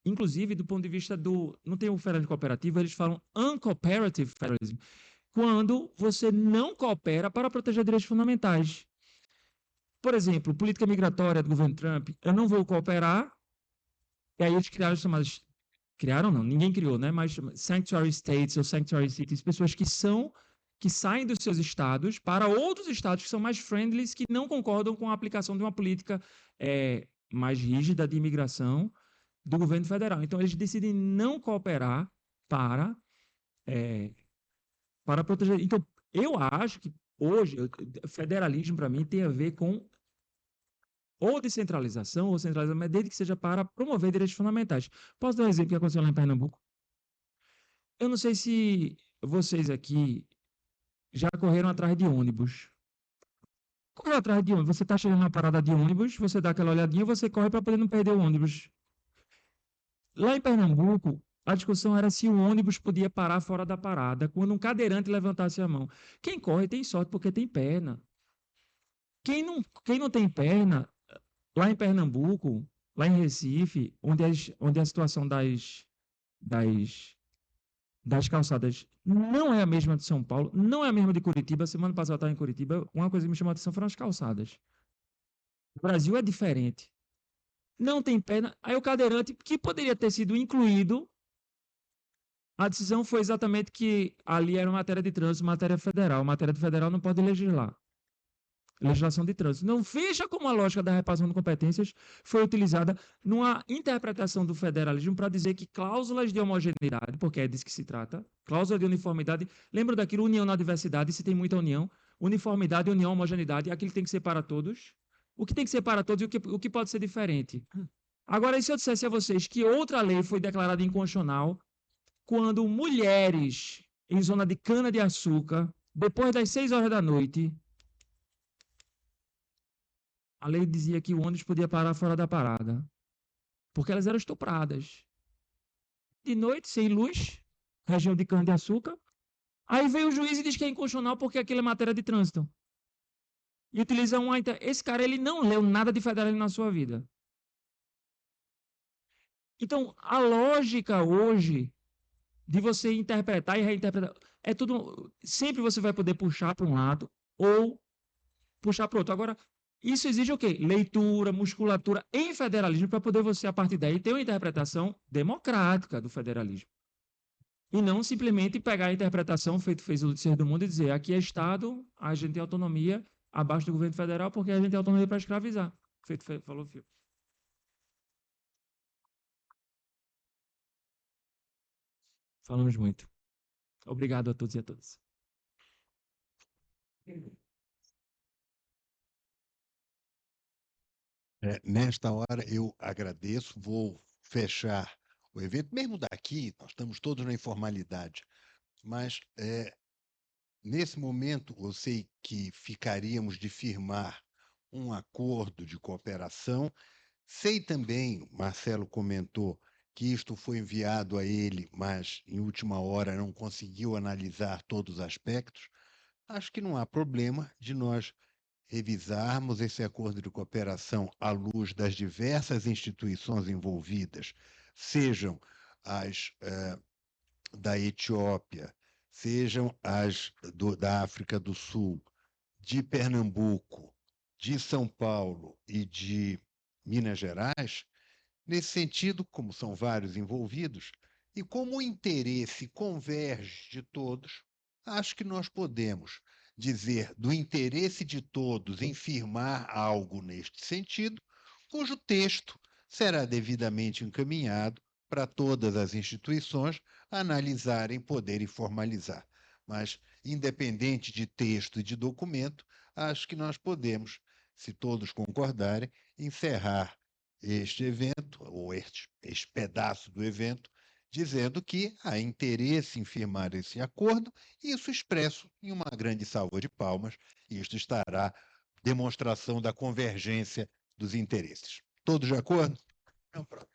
Inclusive, do ponto de vista não tem o federalismo cooperativo, eles falam Uncooperative Federalism, quando você não coopera para proteger direitos fundamentais. Por exemplo, política migratória do governo Trump, eu não vou cooperar, e aí eles criaram as chamadas... Criaram não, ninguém criou, né? Mas Sanctuary States ou Sanctuary Cities, pessoas que saem dos seus estados para outros estados que são mais friendly, que não concordam com a aplicação de uma política mais rígida de imigração do governo federal. Então, eles decidem não cooperar para proteger. Então, eu acho que hoje, federalismo, para mim, tem a ver com ou descentralização ou centralização, mas desde que seja para promover direitos fundamentais. Posso dar um exemplo que aconteceu lá em Pernambuco? Eu não sei se vocês aqui já correram atrás de ônibus. Correu atrás de ônibus. Você está chegando na parada de ônibus, você dá aquela olhadinha, você corre para poder não perder o ônibus. Lá em Pernambuco, a discussão era se o ônibus podia parar fora da parada quando um cadeirante levantasse a mão. Quem corre tem sorte porque tem perna. Quem não tem perna, lá em Pernambuco, lá em Recife, onde a situação das calçadas não é a mesma de São Paulo, não é a mesma de Curitiba. Semana passada eu estava em Curitiba, uma coisa que me chamou a atenção foram as calçadas. O Brasil é diferente. Não tem perna. Aí o cadeirante, que poderia ter sido incluído, a decisão foi exatamente que ali era matéria de trânsito, matéria federal. Matéria federal não pode legislar. Legislação de trânsito. Não veja como a lógica da repartição de competências foi utilizada numa interpretação do federalismo para dizer que cláusulas de homogeneidade, porque é disso que se trata, cláusula de uniformidade, lembra daquilo, união na diversidade, se tem muita união, uniformidade, união, homogeneidade, aquilo que tem que ser para todos. O que tem que ser para todos e o que pode ser diferente. Agora, e se eu dissesse a vocês que outra lei foi declarada inconstitucional quando mulheres em zona de cana-de-açúcar, depois das 6 horas da noite, a lei dizia que o ônibus podia parar fora da parada, porque elas eram estupradas. De noite, sem luz, região de cana-de-açúcar. Aí vem o juiz e diz que é inconstitucional porque aquilo é matéria de trânsito. E utiliza uma... Esse cara, ele não leu nada de federalismo na sua vida. Então, a lógica hoje de você interpretar e reinterpretar é tudo... Sempre você vai poder puxar para um lado ou puxar para o outro. Agora, Isso exige o quê? Leitura, musculatura em federalismo, para poder você, a partir daí, ter uma interpretação democrática do federalismo. E não simplesmente pegar a interpretação feito fez o Ser do Mundo e dizer aqui é Estado, a gente tem autonomia abaixo do governo federal porque a gente tem autonomia para escravizar. Feito falou o Fio. Falamos muito. Obrigado a todos e a todas. Nesta hora eu agradeço, vou fechar o evento, mesmo daqui, nós estamos todos na informalidade, mas nesse momento eu sei que ficaríamos de firmar um acordo de cooperação. Sei também, Marcelo comentou, que isto foi enviado a ele, mas em última hora não conseguiu analisar todos os aspectos. Acho que não há problema de nós revisarmos esse acordo de cooperação à luz das diversas instituições envolvidas, sejam as da Etiópia, sejam as da África do Sul, de Pernambuco, de São Paulo e de Minas Gerais. Nesse sentido, como são vários envolvidos, e como o interesse converge de todos, acho que nós podemos dizer do interesse de todos em firmar algo neste sentido, cujo texto será devidamente encaminhado para todas as instituições analisarem, poderem formalizar. Mas, independente de texto e de documento, acho que nós podemos, se todos concordarem, encerrar este evento, ou este pedaço do evento, dizendo que há interesse em firmar esse acordo, isso expresso em uma grande salva de palmas, e isto estará demonstração da convergência dos interesses. Todos de acordo? Então, pronto.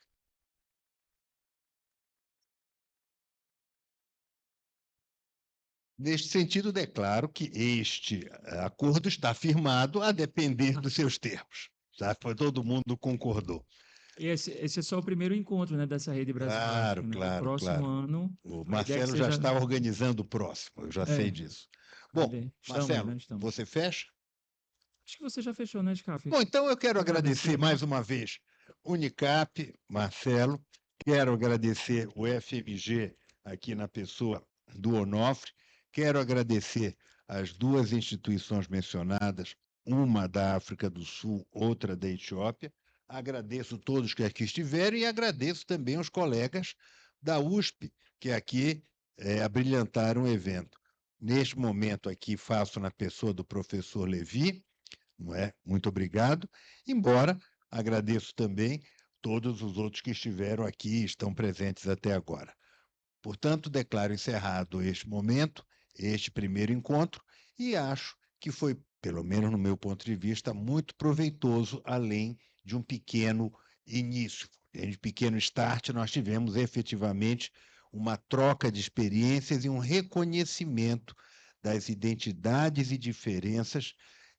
Neste sentido, declaro que este acordo está firmado a depender dos seus termos. Já todo mundo concordou. E esse é só o primeiro encontro, né, dessa rede Brasil-África, Claro, né? claro, O próximo claro. ano, O a ideia é que Marcelo já seja... está organizando o próximo, eu já sei disso. Bom, Estamos, Marcelo, né? Estamos. você fecha? Acho que você já fechou, né, Scaff? Bom, então eu quero agradecer Agradecido. mais uma vez Unicap, Marcelo, quero agradecer o FMG aqui na pessoa do Onofre, quero agradecer as duas instituições mencionadas, uma da África do Sul, outra da Etiópia. Agradeço todos que aqui estiveram e agradeço também aos colegas da USP que aqui abrilhantaram o evento. Neste momento aqui faço na pessoa do professor Levi, não é? Muito obrigado. Embora agradeço também todos os outros que estiveram aqui e estão presentes até agora. Portanto, declaro encerrado este momento, este primeiro encontro, e acho que foi, pelo menos no meu ponto de vista, muito proveitoso, além de um pequeno início, de pequeno start, nós tivemos efetivamente uma troca de experiências e um reconhecimento das identidades e diferenças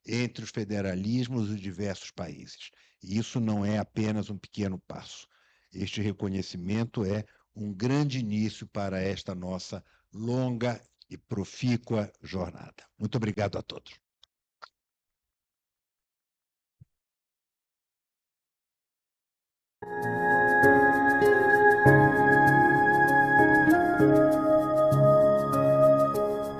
entre os federalismos dos diversos países. E isso não é apenas um pequeno passo. Este reconhecimento é um grande início para esta nossa longa e profícua jornada. Muito obrigado a todos.